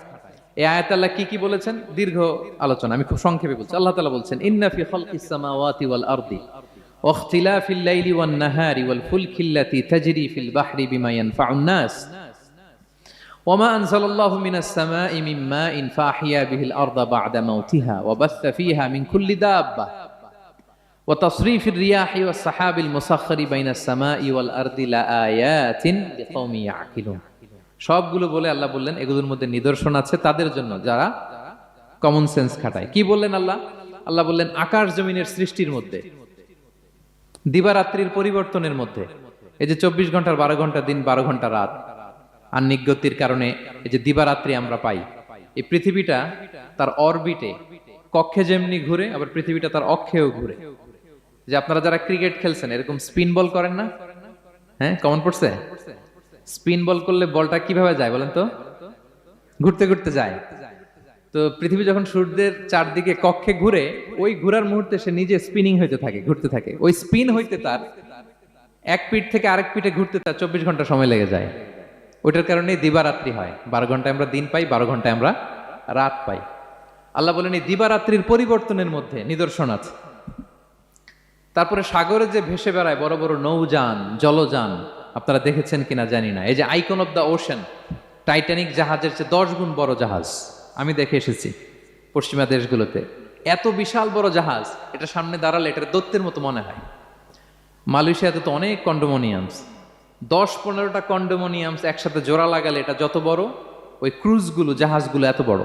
এই আয়াতে আল্লাহ কি কি বলেছেন, দীর্ঘ আলোচনা, আমি খুব সংক্ষেপে বলছি। আল্লাহ তাআলা বলছেন, ইন্না ফি খালকিস সামাওয়াতি ওয়াল আরদি ওয়া ইখতিলাফিল লাইলি ওয়ান নাহারি ওয়াল ফুলকিল্লাতি তাজরি ফিল বাহরি বিমা ইয়ানফাউন নাস ওয়া মা আনজালাল্লাহু মিনাস সামাই মিন মাইন ফাহিয়া বিহিল আরদা বা'দা মাউতিহা ওয়া বাসসা ফিহা মিন কুল্লি দাব্বা ওয়া তাসরিফির রিয়াহি ওয়াস সাহাবিল মুসাখখারি বাইনাস সামাই ওয়াল আরদি লাআয়াতিন লিকাওমি ইয়াকিলুন। সবগুলো বলে আল্লাহ বললেন এগুলোর মধ্যে নিদর্শন আছে তাদের জন্য যারা কমন সেন্স খাটায়। কি বললেন আল্লাহ? আল্লাহ বললেন আকাশ জমিনের সৃষ্টির মধ্যে, দিবারাত্রির পরিবর্তনের মধ্যে, এই যে 24 ঘন্টার 12 ঘন্টা দিন 12 ঘন্টা রাত, আহ্নিক গতির কারণে এই যে দিবারাত্রি আমরা পাই, এই পৃথিবীটা তার অরবিটে কক্ষে যেমনি ঘুরে, আবার পৃথিবীটা তার অক্ষেও ঘুরে। যে আপনারা যারা ক্রিকেট খেলছেন এরকম স্পিন বল করেন না? হ্যাঁ, কমন পড়ছে? স্পিন বল করলে বলটা কিভাবে যায় বলেন তো? ঘুরতে ঘুরতে যায়। তো পৃথিবী যখন সূর্যের চারদিকে কক্ষে ঘুরে, ওই ঘোরার মুহূর্তে সে নিজে স্পিনিং হইতে থাকে, ঘুরতে থাকে। ওই স্পিন হইতে তার এক পিঠ থেকে আরেক পিঠে ঘুরতে তার 24 ঘন্টা সময় লেগে যায়। ওইটার কারণে দিবারাত্রি হয়। 12 ঘন্টায় আমরা দিন পাই, 12 ঘন্টায় আমরা রাত পাই। আল্লাহ বলেন এই দিবারাত্রির পরিবর্তনের মধ্যে নিদর্শন আছে। তারপরে সাগরে যে ভেসে বেড়ায় বড় বড় নৌযান, জলযান, আপনারা দেখেছেন কিনা জানি না, এই যে icon of the ocean, Titanic জাহাজের চেয়ে 10 গুণ বড় জাহাজ, আমি দেখে এসেছি পশ্চিমা দেশগুলোতে। এত বিশাল বড় জাহাজ, এটা সামনে দাঁড়ালে এটার দৈত্যের মতো মনে হয়। মালয়েশিয়াতে তো অনেক কন্ডোমোনিয়ামস, 10-15টা কন্ডোমোনিয়ামস একসাথে জোড়া লাগালে এটা যত বড়, ওই ক্রুজগুলো, জাহাজগুলো এত বড়।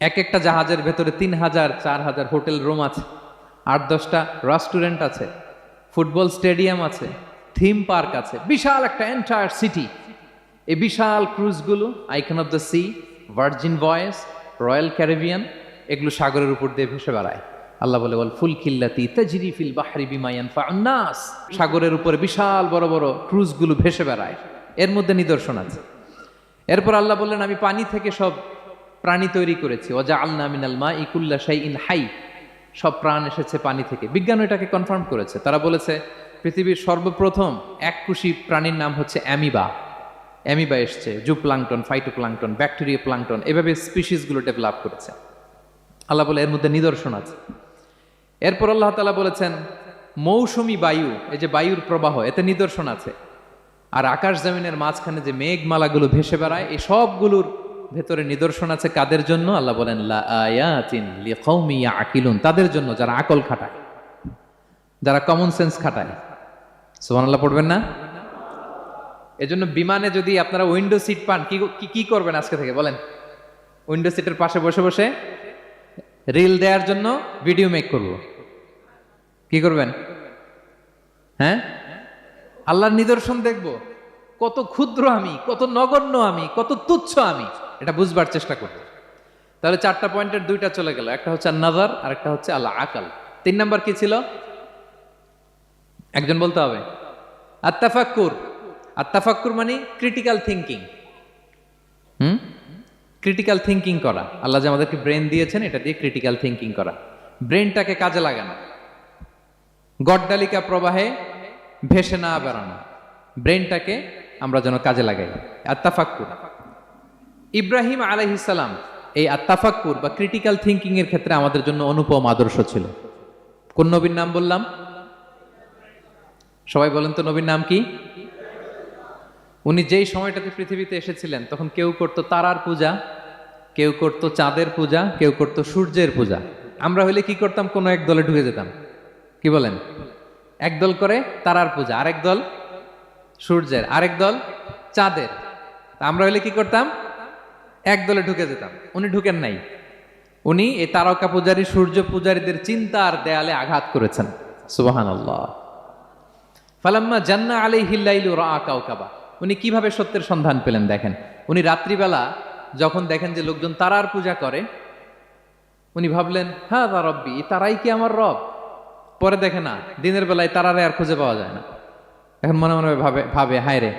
এক একটা জাহাজের ভেতরে 3000-4000 হোটেল রুম আছে, 8-10টা রেস্টুরেন্ট আছে, ফুটবল স্টেডিয়াম আছে, থিম পার্ক আছে, বিশাল একটা এন্টায়ার সিটি। এই বিশাল ক্রুজগুলো, Icon of the Sea, Virgin Voyages, Royal Caribbean, এগুলো সাগরের উপর দিয়ে ভেসে বেড়ায়। আল্লাহ বলে ওয়াল ফুলকিল্লাতি তাজরি ফিল বাহরি বিমা ইয়ানফাউন নাস, সাগরের উপরে বিশাল বড় বড় ক্রুজগুলো ভেসে বেড়ায়, এর মধ্যে নিদর্শন আছে। এরপর আল্লাহ বললেন আমি পানি থেকে সব প্রাণী তৈরি করেছি, ওয়াজআলনা মিনাল মাই কুল্লা শাইইন হাই, সব প্রাণ এসেছে পানি থেকে। বিজ্ঞান এটাকে কনফার্ম করেছে। তারা বলেছে পৃথিবীর সর্বপ্রথম এককোষী প্রাণীর নাম হচ্ছে অ্যামিবা। অ্যামিবা এসছে, জুপ্লাংটন, ফাইটোপ্লাংটন, ব্যাকটেরিয়া প্লাংটন, এভাবে স্পিসিসগুলো ডেভেলপ করেছে। আল্লাহ বলে এর মধ্যে নিদর্শন আছে। এরপর আল্লাহ তাআলা বলেছেন মৌসুমী বায়ু, এই যে বায়ুর প্রবাহ, এতে নিদর্শন আছে। আর আকাশ জমিনের মাঝখানে যে মেঘমালাগুলো ভেসে বেড়ায়, এই সবগুলোর ভেতরে নিদর্শন আছে। কাদের জন্য? আল্লাহ বলেন লা আয়াতিন লিকাওমি ইয়াকিলুন, তাদের জন্য যারা আকল খাটায়, যারা কমন সেন্স খাটায়। সুবহানাল্লাহ পড়বেন না? এজন্য বিমানে যদি আপনারা উইন্ডো সিট পান, কি করবেন আজকে থেকে বলেন? উইন্ডো সিটের পাশে বসে বসে রিল দেওয়ার জন্য ভিডিও মেক করব। কি করবেন? হ্যাঁ, আল্লাহর নিদর্শন দেখব, কত ক্ষুদ্র আমি, কত নগণ্য আমি, কত তুচ্ছ আমি, এটা বুঝবার চেষ্টা করব। তাহলে 4টা পয়েন্টের 2টা চলে গেল, একটা হচ্ছে নাযার আর একটা হচ্ছে আল আকল। 3 নাম্বার কি ছিল? একজন বলতে হবে। আত-তাফাক্কুর। আত-তাফাক্কুর মানে ক্রিটিক্যাল থিংকিং। ক্রিটিক্যাল থিংকিং করা। আল্লাহ যে আমাদেরকে ব্রেন দিয়েছেন, এটা দিয়ে ক্রিটিক্যাল থিংকিং করা, ব্রেনটাকে কাজে লাগানো, গড্ডালিকা প্রবাহে ভেসে না বেড়ানো, ব্রেনটাকে আমরা যেন কাজে লাগাই। আত-তাফাক্কুর। ইব্রাহিম আলাইহিস সালাম এই আত-তাফাক্কুর বা ক্রিটিক্যাল থিংকিং এর ক্ষেত্রে আমাদের জন্য অনুপম আদর্শ ছিল। কোন নবীর নাম বললাম? সবাই বলেন তো নবীর নাম কি? উনি যেই সময়টাতে পৃথিবীতে এসেছিলেন তখন কেউ করতো তারার পূজা, কেউ করতো চাঁদের পূজা, কেউ করতো সূর্যের পূজা। আমরা হইলে কি করতাম? কোনো এক দলে ঢুকে যেতাম। কি বলেন? এক দল করে তারার পূজা, আরেক দল সূর্যের, আরেক দল চাঁদের। আমরা হইলে কি করতাম? এক দলে ঢুকে যেতাম। উনি ঢুকেন নাই। উনি এই তারকা পূজারী, সূর্য পূজারীদের চিন্তার দেয়ালে আঘাত করেছেন। সুবহানাল্লাহ। ফালাম্মা জান্না আলাইহিল লাইলু রাআ কাওকাবা। উনি কিভাবে সত্যের সন্ধান পেলেন দেখেন। উনি রাত্রিবেলা যখন দেখেন যে লোকজন তারার পূজা করে, উনি ভাবলেন হাযা রব্বি, তারাই কি আমার রব? পরে দেখে না, দিনের বেলায় তারারে আর খুঁজে পাওয়া যায় না। এখন মনে মনে ভাবে হায় রে,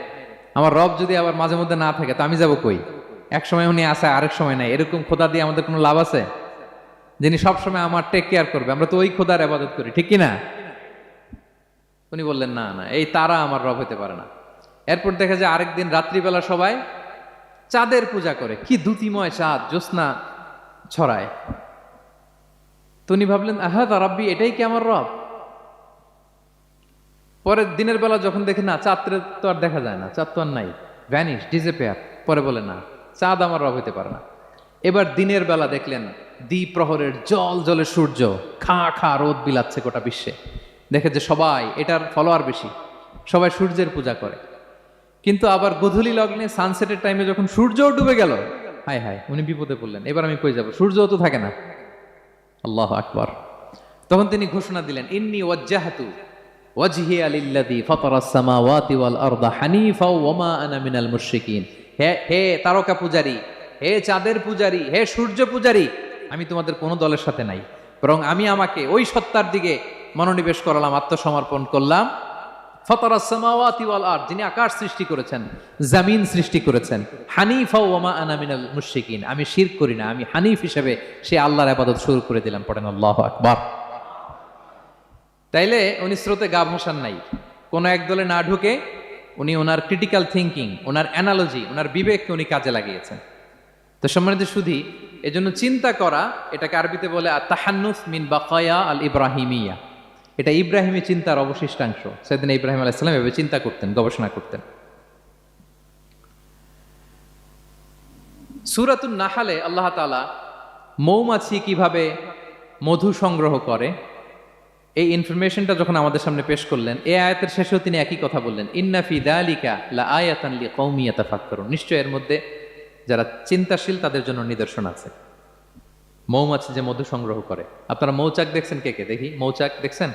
আমার রব যদি আবার মাঝে মধ্যে না থাকে তো আমি যাব কই? এক সময় উনি আসে, আরেক সময় নাই। এরকম খোদা দিয়ে আমাদের কোনো লাভ আছে? যিনি সবসময় আমার টেক কেয়ার করবে, আমরা তো ওই খোদার ইবাদত করি, ঠিক কিনা? উনি বললেন না না, এই তারা আমার রব হতে পারে না। এরপর দেখা যায় আরেকদিন রাত্রিবেলা সবাই চাঁদের পূজা করে, কি দ্যুতিময় চাঁদ, জ্যোৎস্না ছড়ায়। তো উনি ভাবলেন আহাদা রাব্বি, এটাই কি আমার রব? পরে দিনের বেলা যখন দেখে না, চাঁদ তো আর দেখা যায় না, চাঁদ তো আর নাই, ভ্যানিশ, ডিসঅ্যাপিয়ার। পরে বলে না, চাঁদ আমার রব হতে পারে না। এবার দিনের বেলা দেখলেন দ্বিপ্রহরের জল জলে সূর্য খা খা রোদ বিলাচ্ছে গোটা বিশ্বে। দেখে যে সবাই এটার ফলোয়ার বেশি, সবাই সূর্যের পূজা করে। কিন্তু আবার গোধূলি লগ্নে সানসেটের টাইমে যখন সূর্যও ডুবে গেল, হায় হায়, উনি বিপদে পড়লেন, এবার আমি কই যাব, সূর্যও তো থাকে না। আল্লাহু আকবার। তখন তিনি ঘোষণা দিলেন, ইন্নী ওয়াজ্জাহতু ওয়াজহিয়া লিল্লাযী ফাতারাস সামাওয়াতি ওয়াল আরদা হানিফা ওয়া মা আনা মিনাল মুশরিকিন। হে তারকা পূজারী, হে চাঁদের পূজারী, হে সূর্য পূজারী, আমি তোমাদের কোনো দলের সাথে নাই, বরং আমি আমাকে ওই সত্তার দিকে মনোনিবেশ করলাম, আত্মসমর্পণ করলাম। ফাতারাস সামাওয়াতি ওয়াল আরদ, যিনি আকাশ সৃষ্টি করেছেন, জমিন সৃষ্টি করেছেন। হানিফা ওয়া মা আনা মিনাল মুশরিকিন, আমি শিরক করি না, আমি হানিফ হিসেবে সেই আল্লাহর ইবাদত শুরু করে দিলাম। পড়েন আল্লাহু আকবার। তাইলে উনি স্রোতে গা ভাসান নাই, কোন এক দলে না ঢুকে উনি ওনার ক্রিটিক্যাল থিঙ্কিং, ওনার অ্যানালজি, ওনার বিবেককে উনি কাজে লাগিয়েছেন। তো সম্মানিত শুধু এজন্য চিন্তা করা, এটাকে আরবিতে বলে আত-তাহান্নুস মিন বাকায়া আল ইব্রাহিমিয়া। এটা ইব্রাহিমী চিন্তার অবশিষ্টাংশ। সেদিন ইব্রাহিম আলাইহিস সালাম এভাবে চিন্তা করতেন, গবেষণা করতেন। সূরাতুন নাহলে আল্লাহ তাআলা মৌমাছি কিভাবে মধু সংগ্রহ করে এই ইনফরমেশনটা যখন আমাদের সামনে পেশ করলেন, এই আয়াতের শেষেও তিনি একই কথা বললেন, ইন্না ফি যালিকা লাআয়াতান লিকাওমি ইয়াতাফাক্কারুন। নিশ্চয় এর মধ্যে যারা চিন্তাশীল তাদের জন্য নিদর্শন আছে। মৌমাছি যে মধু সংগ্রহ করে, আপনারা মৌচাক দেখছেন? কে কে দেখি মৌচাক দেখছেন?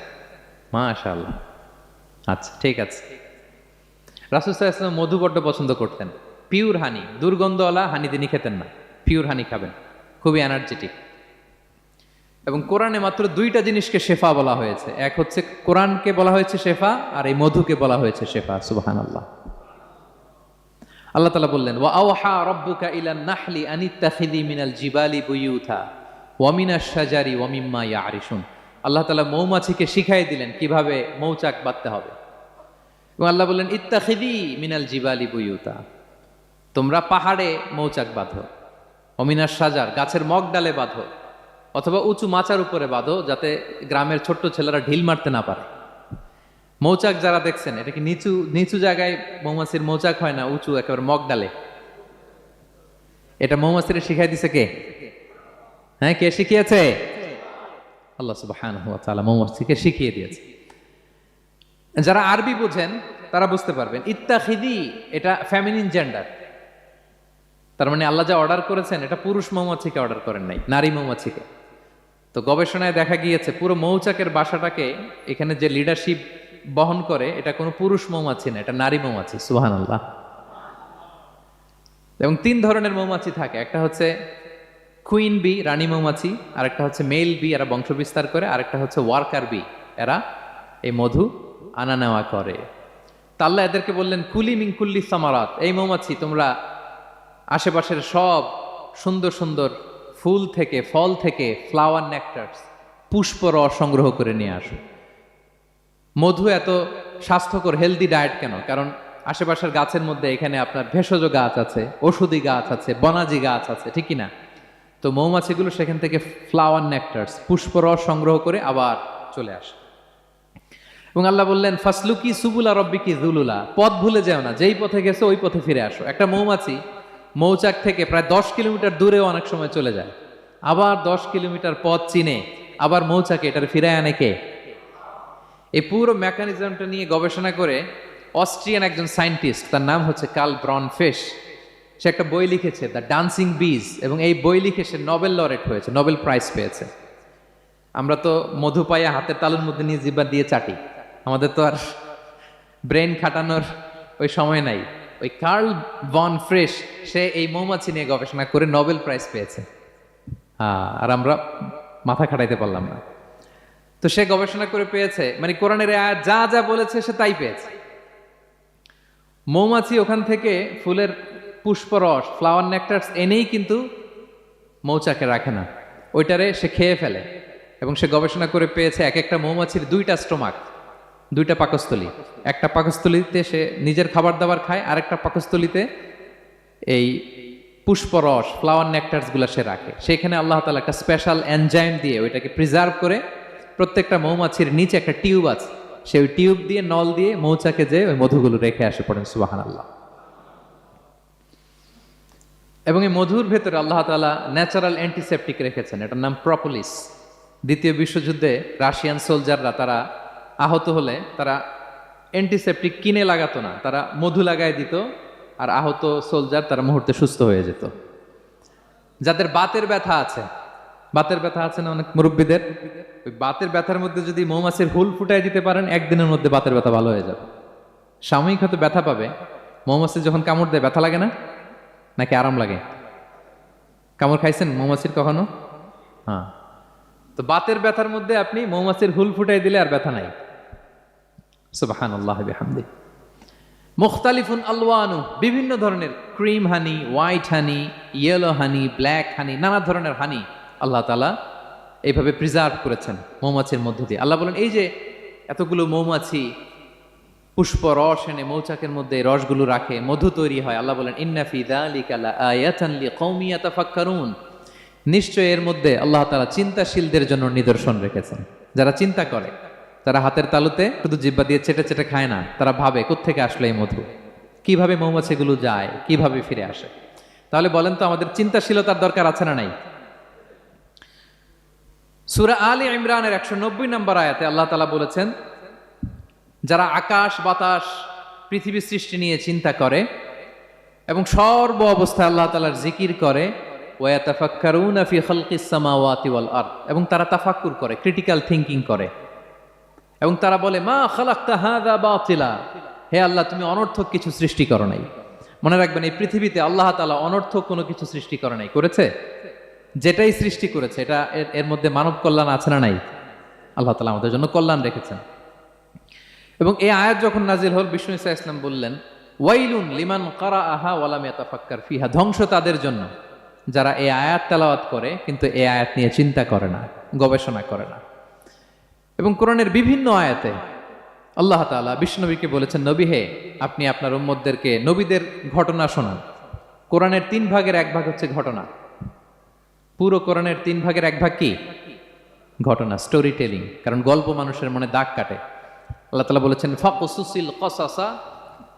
মাশাআল্লাহ, আচ্ছা ঠিক আছে। রাসূল সাল্লাল্লাহু আলাইহি ওয়াসাল্লাম মধু বড্ড পছন্দ করতেন। পিওর হানি, দুর্গন্ধওয়ালা হানি তিনি খেতেন না, পিওর হানি খাবেন, খুবই এনার্জেটিক। এবং কোরআনে মাত্র দুইটা জিনিসকে শেফা বলা হয়েছে, এক হচ্ছে কোরআনকে বলা হয়েছে শেফা, আর এই মধুকে বলা হয়েছে শেফা। সুবহানাল্লাহ। আল্লাহ তাআলা বললেন, ওয়া আওহা রাব্বুকা ইলান নাহলি আনিত্তাখিযি মিনাল জিবালি বুয়ুতা ওয়া মিনাশ শাজারি ওয়া মিম্মা ইয়ারিশুন। আল্লাহ তাআলা মৌমাছিকে শিখাই দিলেন কিভাবে মৌচাক বাঁধতে হবে। এবং আল্লাহ বললেন, ইত্তাখিযি মিনাল জিবালি বুয়ুতা, তোমরা পাহাড়ে মৌচাক বাঁধো, ওয়া মিনাশ শাজার, গাছের মগ ডালে বাঁধো, অথবা উঁচু মাচার উপরে বাঁধো, যাতে গ্রামের ছোট্ট ছেলেরা ঢিল মারতে না পারে। মৌচাক যারা দেখছেন, এটা কি নিচু নিচু জায়গায় মৌমাছির মৌচাক হয় না, উঁচু একেবারে মগ ডালে। এটা মৌমাছিরা শিখাই দিছে কে? হ্যাঁ, কে শিখিয়েছে? আল্লাহ সুবহানাহু ওয়া তাআলা মৌমাছিকে শিখিয়ে দিয়েছে। যারা আরবি বোঝেন তারা বুঝতে পারবেন, ইত্তাখিদি এটা ফেমিনিন জেন্ডার। তার মানে আল্লাহ যা অর্ডার করেছেন এটা পুরুষ মৌমাছিকে অর্ডার করেন নাই, নারী মৌমাছিকে। তো গবেষণায় দেখা গিয়েছে পুরো মৌচাকের বাসাটাকে এখানে যে লিডারশিপ বহন করে, এটা কোনো পুরুষ মৌমাছি না, এটা নারী মৌমাছি। সুবহানাল্লাহ। এবং তিন ধরনের মৌমাছি থাকে, একটা হচ্ছে কুইন বি, রানী মৌমাছি, আরেকটা হচ্ছে মেল বি, এরা বংশ বিস্তার করে, আরেকটা হচ্ছে ওয়ার্কার বি, এরা এই মধু আনা নেওয়া করে। তা আল্লাহ এদেরকে বললেন, কুলি মিন কুল্লি সামারাত, এই মৌমাছি তোমরা আশেপাশের সব সুন্দর সুন্দর ফুল থেকে, ফল থেকে, ফ্লাওয়ার নেকটারস, পুষ্পরস সংগ্রহ করে নিয়ে আসো। মধু এত স্বাস্থ্যকর, হেলদি ডায়েট কেন? কারণ আশেপাশের গাছের মধ্যে এখানে আপনার ভেষজ গাছ আছে, ঔষধি গাছ আছে, বনাজি গাছ আছে, ঠিক কিনা? তো মৌমাছিগুলো সেখান থেকে ফ্লাওয়ার নেকটারস, পুষ্পরস সংগ্রহ করে আবার চলে আসে। এবং আল্লাহ বললেন, ফাসলুকি সুবুলা রব্বিকি যুলুলা, পথ ভুলে যাও না, যেই পথে গেছো ওই পথে ফিরে আসো। একটা মৌমাছি মৌচাক থেকে প্রায় 10 কিলোমিটার দূরেও অনেক সময় চলে যায়, আবার 10 কিলোমিটার পথ চিনে আবার মৌচাকে এটার ফিরায় আনে কে? এই পুরো মেকানিজমটা নিয়ে গবেষণা করে অস্ট্রিয়ান একজন সায়েন্টিস্ট, তার নাম হচ্ছে কার্ল ব্রনফেশ, সে একটা বই লিখেছে, দ্য ডান্সিং বিজ, এবং এই বই লিখে সে নোবেল লরেট হয়েছে, নোবেল প্রাইজ পেয়েছে। আমরা তো মধু পাইয়া হাতের তালুর মধ্যে নিয়ে জিহ্বা দিয়ে চাটি, আমাদের তো আর ব্রেন খাটানোর ওই সময় নাই। ওই কার্ল ভন ফ্রেশ, সে এই মৌমাছি নিয়ে গবেষণা করে নোবেল প্রাইজ পেয়েছে। আর আমরা মাথা খাটাইতে পারলাম না। তো সে গবেষণা করে পেয়েছে, মানে কোরআনের আয়াত যা যা বলেছে সে তাই পেয়েছে। মৌমাছি ওখান থেকে ফুলের পুষ্পরস, ফ্লাওয়ার নেকটারস এনেই কিন্তু মৌচাকে রাখে না, ওইটারে সে খেয়ে ফেলে। এবং সে গবেষণা করে পেয়েছে এক একটা মৌমাছির 2টা স্টোমাক, 2টা পাকস্থলী। একটা পাকস্থলীতে সে নিজের খাবার দাবার খায়, আরেকটা পাকস্থলীতে এই পুষ্পরস, ফ্লাওয়ার নেকটার্স গুলা সে রাখে। সেখানে আল্লাহ তাআলা একটা স্পেশাল এনজাইম দিয়ে ওইটাকে প্রিজার্ভ করে, প্রত্যেকটা মৌমাছির নিচে একটা টিউব আছে, সে ওই টিউব দিয়ে নল দিয়ে মৌচাকে যে ওই মধুগুলো রেখে আসে। পড়েন সুবহানাল্লাহ। এবং এই মধুর ভেতরে আল্লাহ তাআলা ন্যাচারাল অ্যান্টিসেপটিক রেখেছেন, এটার নাম প্রপোলিস। দ্বিতীয় বিশ্বযুদ্ধে রাশিয়ান সোলজাররা তারা আহত হলে তারা অ্যান্টিসেপটিক কিনে লাগাতো না, তারা মধু লাগায় দিত, আর আহত সোলজার তারা মুহূর্তে সুস্থ হয়ে যেত। যাদের বাতের ব্যথা আছে, বাতের ব্যথা আছে না অনেক মুরব্বীদের, ওই বাতের ব্যথার মধ্যে যদি মৌমাছির হুল ফুটাই দিতে পারেন, একদিনের মধ্যে বাতের ব্যথা ভালো হয়ে যাবে। সাময়িক হয়তো ব্যথা পাবে, মৌমাছি যখন কামড় দেয় ব্যথা লাগে না, নাকি আরাম লাগে? কামড় খাইছেন মৌমাছির কখনো? হ্যাঁ। তো বাতের ব্যথার মধ্যে আপনি মৌমাছির হুল ফুটাই দিলে আর ব্যথা নাই। সুবহানাল্লাহ বিহামদি। মুখতালিফুন আলওয়ানু, বিভিন্ন ধরনের ক্রিম হানি, হোয়াইট হানি, ইয়েলো হানি, ব্ল্যাক হানি, নানা ধরনের হানি আল্লাহ তাআলা এইভাবে প্রিজার্ভ করেছেন মৌমাছির মধ্য দিয়ে। আল্লাহ বলেন এই যে এতগুলো মৌমাছি পুষ্প রস এনে মৌচাকের মধ্যে রসগুলো রাখে, মধু তৈরি হয়। আল্লাহ বলেন ইন্না ফি যালিকা লাআয়াতান লিকওমি ইয়াতাফাক্কারুন, নিশ্চয় এর মধ্যে আল্লাহ তাআলা চিন্তাশীলদের জন্য নিদর্শন রেখেছেন। যারা চিন্তা করে, তারা হাতের তালুতে শুধু জিহ্বা দিয়ে চেটে চেটে খায় না, তারা ভাবে কোত্থেকে আসলো এই মধু, কিভাবে মৌমাছিগুলো যায়, কিভাবে ফিরে আসে। তাহলে বলেন তো আমাদের চিন্তাশীলতার দরকার আছে না নাই? সূরা আলে ইমরানের 190 নম্বর আয়াতে আল্লাহ তাআলা বলেছেন, যারা আকাশ বাতাস পৃথিবী সৃষ্টি নিয়ে চিন্তা করে এবং সর্ব অবস্থায় আল্লাহ তাআলার জিকির করে, ওয়া ইয়াতাফাক্কারুনা ফি খালকিস সামাওয়াতি ওয়াল আরদ, এবং তারা তাফাক্কুর করে, ক্রিটিক্যাল থিংকিং করে, এবং তারা বলে মা খালাকতা হাযা বাতিলা, হে আল্লাহ তুমি অনর্থক কিছু সৃষ্টি করো নাই। মনে রাখবেন এই পৃথিবীতে আল্লাহ তাআলা অনর্থক কোনো কিছু সৃষ্টি করে নাই, করেছে? যেটাই সৃষ্টি করেছে এটা এর মধ্যে মানব কল্যাণ আছে না নাই? আল্লাহ তাআলা আমাদের জন্য কল্যাণ রেখেছেন। এবং এই আয়াত যখন নাজিল হল, বিষ্ণু ঈসা ইসলাম বললেন ওয়াইলুন লিমান কারাআহা ওয়া লাম ইয়াতাফাক্কার ফিহা, ধ্বংস তাদের জন্য যারা এই আয়াত তেলাওয়াত করে কিন্তু এই আয়াত নিয়ে চিন্তা করে না, গবেষণা করে না। এবং কোরআনের বিভিন্ন আয়াতে আল্লাহ তাআলা বিষ্ণুনবীকে বলেছেন, নবী হে আপনি আপনার উম্মতদেরকে নবীদের ঘটনা শোনান। কোরআনের 3 ভাগের 1 ভাগ হচ্ছে ঘটনা। পুরো কোরআনের 3 ভাগের 1 ভাগ কি? ঘটনা, স্টোরি টেলিং। কারণ গল্প মানুষের মনে দাগ কাটে। আল্লাহ তাআলা বলেছেন ফাকুসুসিল কসাসা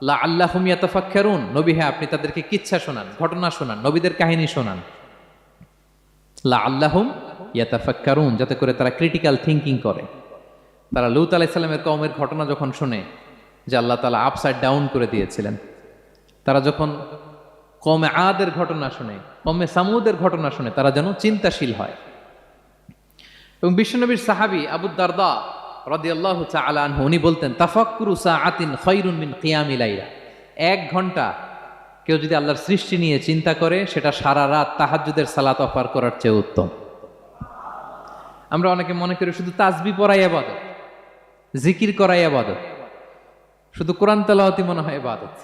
লাআল্লাহুম ইয়াতাফাক্কারুন, নবী হে আপনি তাদেরকে কিচ্ছা শোনান, ঘটনা শোনান, নবীদের কাহিনী শোনান, লাআল্লাহুম ইয়াতাফাক্কারুন, যাতে করে তারা ক্রিটিক্যাল থিংকিং করে। তারা লূত আলাইহিস সালামের কওমের ঘটনা যখন শুনে যে আল্লাহ তাআলা আপসাইড ডাউন করে দিয়েছিলেন, তারা যখন কওমে আদের ঘটনা শুনে, কওমে সামুদের ঘটনা শুনে, তারা যেন চিন্তাশীল হয়। এবং বিশ্বনবীর সাহাবী আবু দারদা রাদিয়াল্লাহু তাআলা আনহু উনি বলতেন তাফাক্কুরু সাআতিন খায়রুন মিন কিয়ামি লাইলা, 1 ঘন্টা কেউ যদি আল্লাহর সৃষ্টি নিয়ে চিন্তা করে সেটা সারা রাত তাহাজ্জুদের সালাত অফার করার চেয়ে উত্তম। আমরা অনেকে মনে করি শুধু তাসবিহ পড়াই ইবাদত, জিকির করাই ইবাদত, শুধু কোরআন তেলাওয়াতই মনে হয় ইবাদত,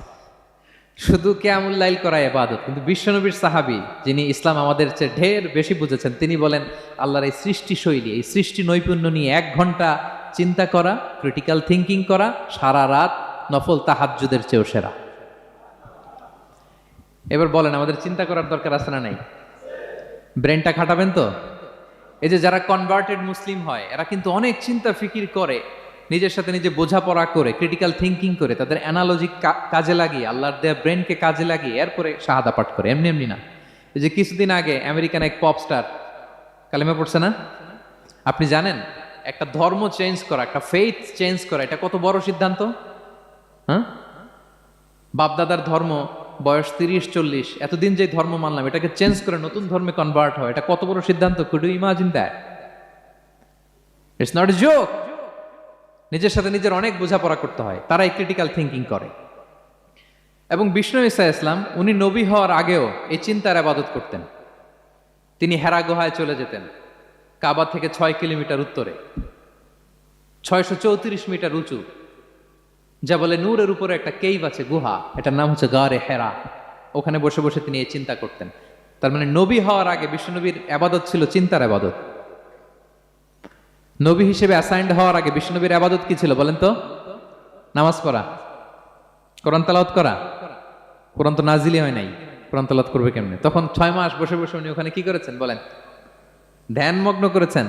শুধু কিয়ামুল লাইল করাই ইবাদত। কিন্তু বিশ্বনবীর সাহাবী যিনি ইসলাম আমাদের চেয়ে ঢের বেশি বুঝেছেন, তিনি বলেন আল্লাহর এই সৃষ্টি শৈলী, এই সৃষ্টি নৈপুণ্য নিয়ে 1 ঘন্টা চিন্তা করা, ক্রিটিক্যাল থিংকিং করা, সারা রাত নফল তাহাজ্জুদের চেয়েও সেরা। এবার বলেন আমাদের চিন্তা করার দরকার আছে না নাই? ব্রেনটা খাটাবেন তো? এই যে যারা কনভার্টেড মুসলিম হয় এরা কিন্তু অনেক চিন্তা ফিকির করে, নিজের সাথে নিজে বোঝাপড়া করে, ক্রিটিক্যাল থিংকিং করে, তাদের অ্যানালজি কাজে লাগিয়ে, আল্লাহর দেয়া ব্রেনকে কাজে লাগিয়ে এরপরে শাহাদা পাঠ করে, এমনি এমনি না। এই যে কিছুদিন আগে আমেরিকান এক পপ স্টার কালেমা পড়ছে না? আপনি জানেন একটা ধর্ম চেঞ্জ করা, একটা ফেইথ চেঞ্জ করা, এটা কত বড় সিদ্ধান্ত? হ্যাঁ, বাপদাদার ধর্ম বয়স 30-40, এতদিন যে ধর্ম মানলাম এটাকে চেঞ্জ করে নতুন ধর্মে কনভার্ট হয়, এটা কত বড় সিদ্ধান্ত? Could you imagine that? It's not a joke. নিজের সাথে নিজের অনেক বোঝাপড়া করতে হয়, তারাই ক্রিটিক্যাল থিংকিং করে। এবং বিষ্ণু ঈসা ইসলাম উনি নবী হওয়ার আগেও এই চিন্তার ইবাদত করতেন। তিনি হেরা গুহায় চলে যেতেন, কাবা থেকে 6 কিলোমিটার উত্তরে, 634 মিটার উঁচু, যা বলে নূরের উপরে একটা কেইভ আছে, গুহা, এটার নাম হচ্ছে গারে হেরা। ওখানে বসে বসে তিনি এই চিন্তা করতেন। তার মানে নবী হওয়ার আগে বিশ্বনবীর ইবাদত ছিল চিন্তার ইবাদত। নবী হিসেবে অ্যাসাইন্ড হওয়ার আগে বিশ্বনবীর ইবাদত কি ছিল বলেন তো? নামাজ পড়া, কোরআন তেলাওয়াত করা। কোরআন তো নাজিলই হয় নাই, কোরআন তেলাওয়াত করবে কেমনে? তখন 6 মাস বসে বসে উনি ওখানে কি করেছেন বলেন? ধ্যানমগ্ন করেছেন,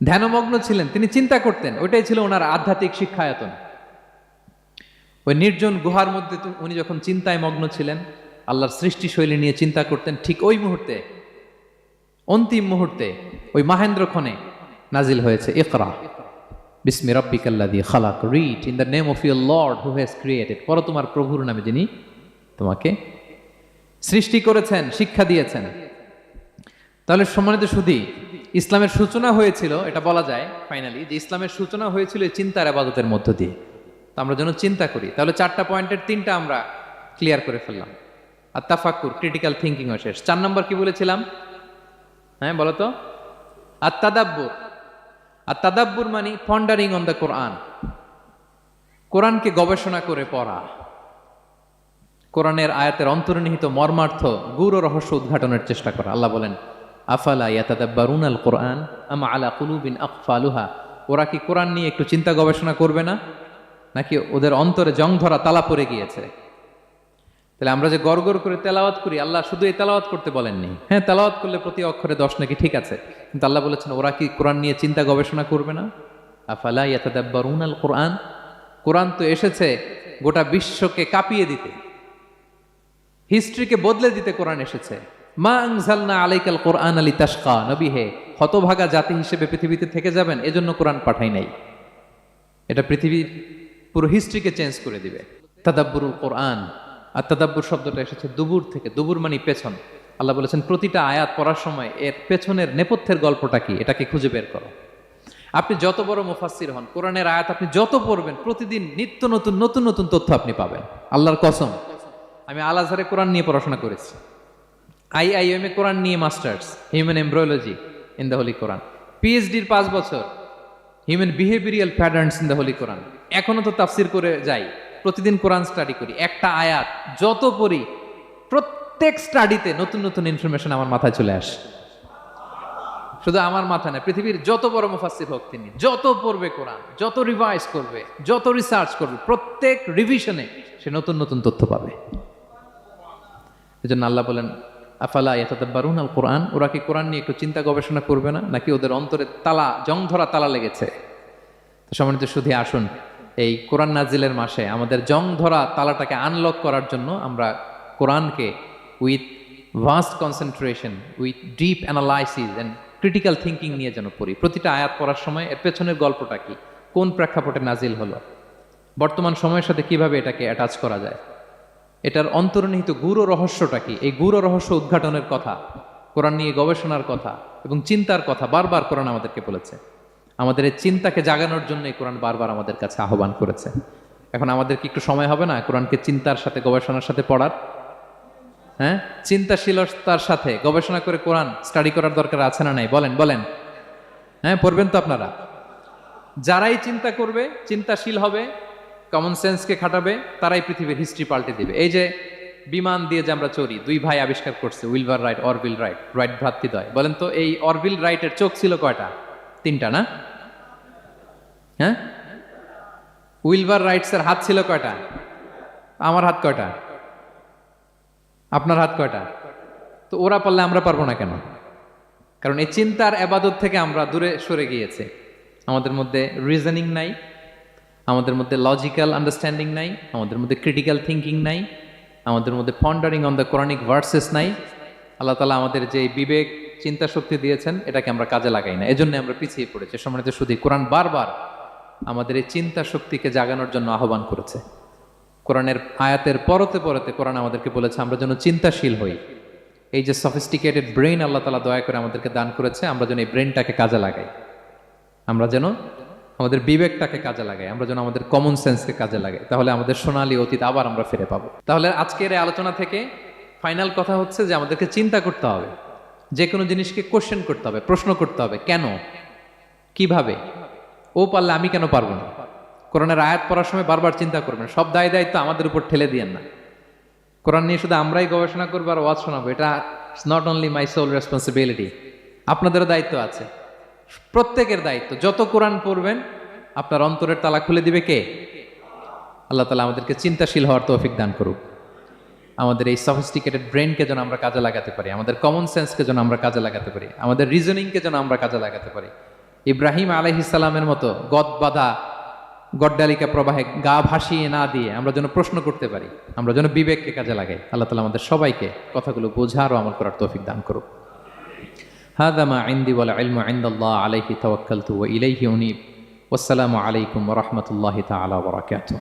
ধ্যানমগ্ন ছিলেন, তিনি চিন্তা করতেন। ওইটাই ছিল ওনার আধ্যাত্মিক শিক্ষায়তন। ওই নির্জন গুহার মধ্যে তো উনি যখন চিন্তায় মগ্ন ছিলেন, আল্লাহর সৃষ্টিশৈলী নিয়ে চিন্তা করতেন, ঠিক ওই মুহূর্তে, অন্তিম মুহূর্তে ওই মাহেন্দ্রক্ষণে নাজিল হয়েছে ইকরা বিসমি রাব্বিকাল্লাযী খালাক, read in the name of your lord who has created, পড়ো তোমার প্রভুর নামে যিনি তোমাকে সৃষ্টি করেছেন, শিক্ষা দিয়েছেন। তাহলে সম্মানিত সুধী, ইসলামের সূচনা হয়েছিল, এটা বলা যায় ফাইনালি যে ইসলামের সূচনা হয়েছিল এই চিন্তার ইবাদতের মধ্য দিয়ে। তো আমরা যেন চিন্তা করি। তাহলে 4টা পয়েন্টের 3টা আমরা ক্লিয়ার করে ফেললাম। আর তাফাক্কুর, ক্রিটিক্যাল থিঙ্কিংও শেষ। 4 নম্বর কি বলেছিলাম? হ্যাঁ বলো তো। আর তাদাব্বুর, আর তাদাব্বুর মানে পন্ডারিং অন দ্য কোরআন, কোরআনকে গবেষণা করে পড়া, কোরআনের আয়াতের অন্তর্নিহিত মর্মার্থ, গূঢ় রহস্য উদ্ঘাটনের চেষ্টা করা। আল্লাহ বলেন আফালা ইয়াতাদাব্বারুনাল কোরআন আম আলা কুলুবিন আকফালুহা, ওরা কি কোরআন নিয়ে একটু চিন্তা গবেষণা করবে না, নাকি ওদের অন্তরে জং ধরা তালা পড়ে গিয়েছে? তাহলে আমরা যে গড়গড় করে তেলাওয়াত করি, আল্লাহ শুধু এই তেলাওয়াত করতে বলেননি। হ্যাঁ, তেলাওয়াত করলে প্রতি অক্ষরে 10 নাকি, ঠিক আছে, কিন্তু আল্লাহ বলেছেন ওরা কি কোরআন নিয়ে চিন্তা গবেষণা করবে না? আফালা ইয়াতাদাব্বারুনাল কোরআন, কোরআন তো এসেছে গোটা বিশ্বকে কাঁপিয়ে দিতে, হিস্ট্রিকে বদলে দিতে কোরআন এসেছে। মা আনজালনা আলাইকাল কোরআন লিতাশকা, নবী হে হতভাগা জাতি হিসেবে পৃথিবীতে থেকে যাবেন, এজন্য কোরআন পাঠাই নাই। এটা পৃথিবীর পুরো হিস্ট্রিকে চেঞ্জ করে দিবে। তাদাব্বুরুল কোরআন, আর তাদাব্বুর শব্দটা এসেছে দুবুর থেকে, দুবুর মানে পেছন। আল্লাহ বলেছেন প্রতিটা আয়াত পড়ার সময় এর পেছনের নেপথ্যের গল্পটা কি, এটাকে খুঁজে বের করো। আপনি যত বড় মুফাসসির হন, কোরআনের আয়াত আপনি যত পড়বেন, প্রতিদিন নিত্য নতুন নতুন নতুন তথ্য আপনি পাবেন। আল্লাহর কসম, আমি আল আজহারে কোরআন নিয়ে পড়াশোনা করেছি, IIM এ কোরআন নিয়ে masters, human embryology in the holy Quran, PhD-র 5 বছর, human behavioural patterns in the holy Quran. এখনো তো তাফসির করে যাই, প্রতিদিন কোরআন স্টাডি করি। একটা আয়াত যত পড়ি, প্রত্যেক স্টাডিতে নতুন নতুন ইনফরমেশন আমার মাথায় চলে আসে। শুধু আমার মাথা না, পৃথিবীর যত বড় মুফাসসির হোক তিনি, যত পড়বে কোরআন, যত রিভাইজ করবে, যত রিসার্চ করবে, প্রত্যেক রিভিশনে সে নতুন নতুন তথ্য পাবে। এজন্য আল্লাহ বলেন আফালা ইয়াতাদাব্বারুনাল কোরআন, ওরা কি কোরআন নিয়ে একটু চিন্তা গবেষণা করবে না, নাকি ওদের অন্তরে তালা, জং ধরা তালা লেগেছে? তো সম্মানিত সুধী, আসুন এই কোরআন নাজিলের মাসে আমাদের জং ধরা তালাটাকে আনলক করার জন্য আমরা কোরআনকে with vast concentration, with deep analysis and critical thinking নিয়ে যেন পড়ি। প্রতিটা আয়াত পড়ার সময় এর পেছনের গল্পটা কি, কোন প্রেক্ষাপটে নাজিল হলো, বর্তমান সময়ের সাথে কিভাবে এটাকে অ্যাটাচ করা যায়, এটার অন্তর্নিহিত গূঢ় রহস্যটা কি, এই গূঢ় রহস্য উদ্ঘাটনের কথা, কোরআন নিয়ে গবেষণার কথা এবং চিন্তার কথা বারবার কোরআন আমাদেরকে বলেছে। আমাদের এই চিন্তাকে জাগানোর জন্য এই কোরআন বারবার আমাদের কাছে আহ্বান করেছে। এখন আমাদের কি একটু সময় হবে না কোরআনকে চিন্তার সাথে গবেষণার সাথে পড়ার? হ্যাঁ, চিন্তাশীলতার সাথে গবেষণা করে কোরআন স্টাডি করার দরকার আছে না নাই? বলেন বলেন। হ্যাঁ, পড়বেন তো আপনারা। যারাই চিন্তা করবে, চিন্তাশীল হবে, কমন সেন্সকে খাটাবে, তারাই পৃথিবীর হিস্ট্রি পাল্টে দিবে। এই যে বিমান দিয়ে যে আমরা চড়ি, 2 ভাই আবিষ্কার করছে, Wilbur Wright, Orville Wright, Wright ভ্রাতৃদ্বয়। বলেন তো এই অরভিল রাইটের চোখ ছিল কয়টা? 3টা না? হ্যাঁ, উইলবার রাইটসের হাত ছিল কয়টা? আমার হাত কয়টা? আপনার হাত কয়টা? তো ওরা পারলে আমরা পারবো না কেন? কারণ এই চিন্তার ইবাদত থেকে আমরা দূরে সরে গিয়েছে। আমাদের মধ্যে রিজনিং নাই, আমাদের মধ্যে লজিক্যাল আন্ডারস্ট্যান্ডিং নাই, আমাদের মধ্যে ক্রিটিক্যাল থিঙ্কিং নাই, আমাদের মধ্যে পন্ডারিং অন দ্য কোরআনিক ভার্সেস নাই। আল্লাহ তাআলা আমাদের যে বিবেক, চিন্তা শক্তি দিয়েছেন, এটাকে আমরা কাজে লাগাই না, এজন্য আমরা পিছিয়ে পড়েছি। সম্মানিত সুধী, কোরআন বারবার আমাদের এই চিন্তা শক্তিকে জাগানোর জন্য আহ্বান করেছে। কোরআনের আয়াতের পরতে পরতে কোরআন আমাদেরকে বলেছে আমরা যেন চিন্তাশীল হই। এই যে সফিস্টিকেটেড ব্রেইন আল্লাহ তাআলা দয়া করে আমাদেরকে দান করেছে, আমরা যেন এই ব্রেইনটাকে কাজে লাগাই, আমরা যেন আমাদের বিবেকটাকে কাজে লাগাই, আমরা যেন আমাদের কমন সেন্সকে কাজে লাগাই। তাহলে আমাদের সোনালী অতীত আবার আমরা ফিরে পাবো। তাহলে আজকের এই আলোচনা থেকে ফাইনাল কথা হচ্ছে যে আমাদেরকে চিন্তা করতে হবে, যে কোনো জিনিসকে কোশ্চেন করতে হবে, প্রশ্ন করতে হবে, কেন, কিভাবে, ও পারলে আমি কেন পারবো না। কোরআনের আয়াত পড়ার সময় বারবার চিন্তা করবেন, সব দায় দায়িত্ব আমাদের উপর ঠেলে দিয়েন না। কোরআন নিয়ে শুধু আমরাই গবেষণা করবো আর ওয়াজ শোনাবো, এটা not only my sole responsibility, আপনাদেরও দায়িত্ব আছে, প্রত্যেকের দায়িত্ব। যত কোরআন পড়বেন আপনার অন্তরের তালা খুলে দিবে কে? আল্লাহ তাআলা আমাদেরকে চিন্তাশীল হওয়ার তৌফিক দান করুক। আমাদের এই সফিস্টিকেটেড ব্রেনকে যেন আমরা কাজে লাগাতে পারি, আমাদের কমন সেন্সকে যেন আমরা কাজে লাগাতে পারি, আমাদের রিজনিংকে যেন আমরা কাজে লাগাতে পারি। ইব্রাহিম আলাইহিস সালামের মতো গদ বাঁধা গড্ডালিকা প্রবাহে গা ভাসিয়ে না দিয়ে আমরা যেন প্রশ্ন করতে পারি, আমরা যেন বিবেককে কাজে লাগাই। আল্লাহ তাআলা আমাদের সবাইকে কথাগুলো বোঝার ও আমল করার তৌফিক দান করুক। হাযা মা ইনদি ওয়াল ইলমু ইনদাল্লাহ আলাইহি তাওয়াক্কালতু ওয়া ইলাইহি উনীব। ওয়াসসালামু আলাইকুম ওয়া রাহমাতুল্লাহি তাআলা ওয়া বারাকাতুহু।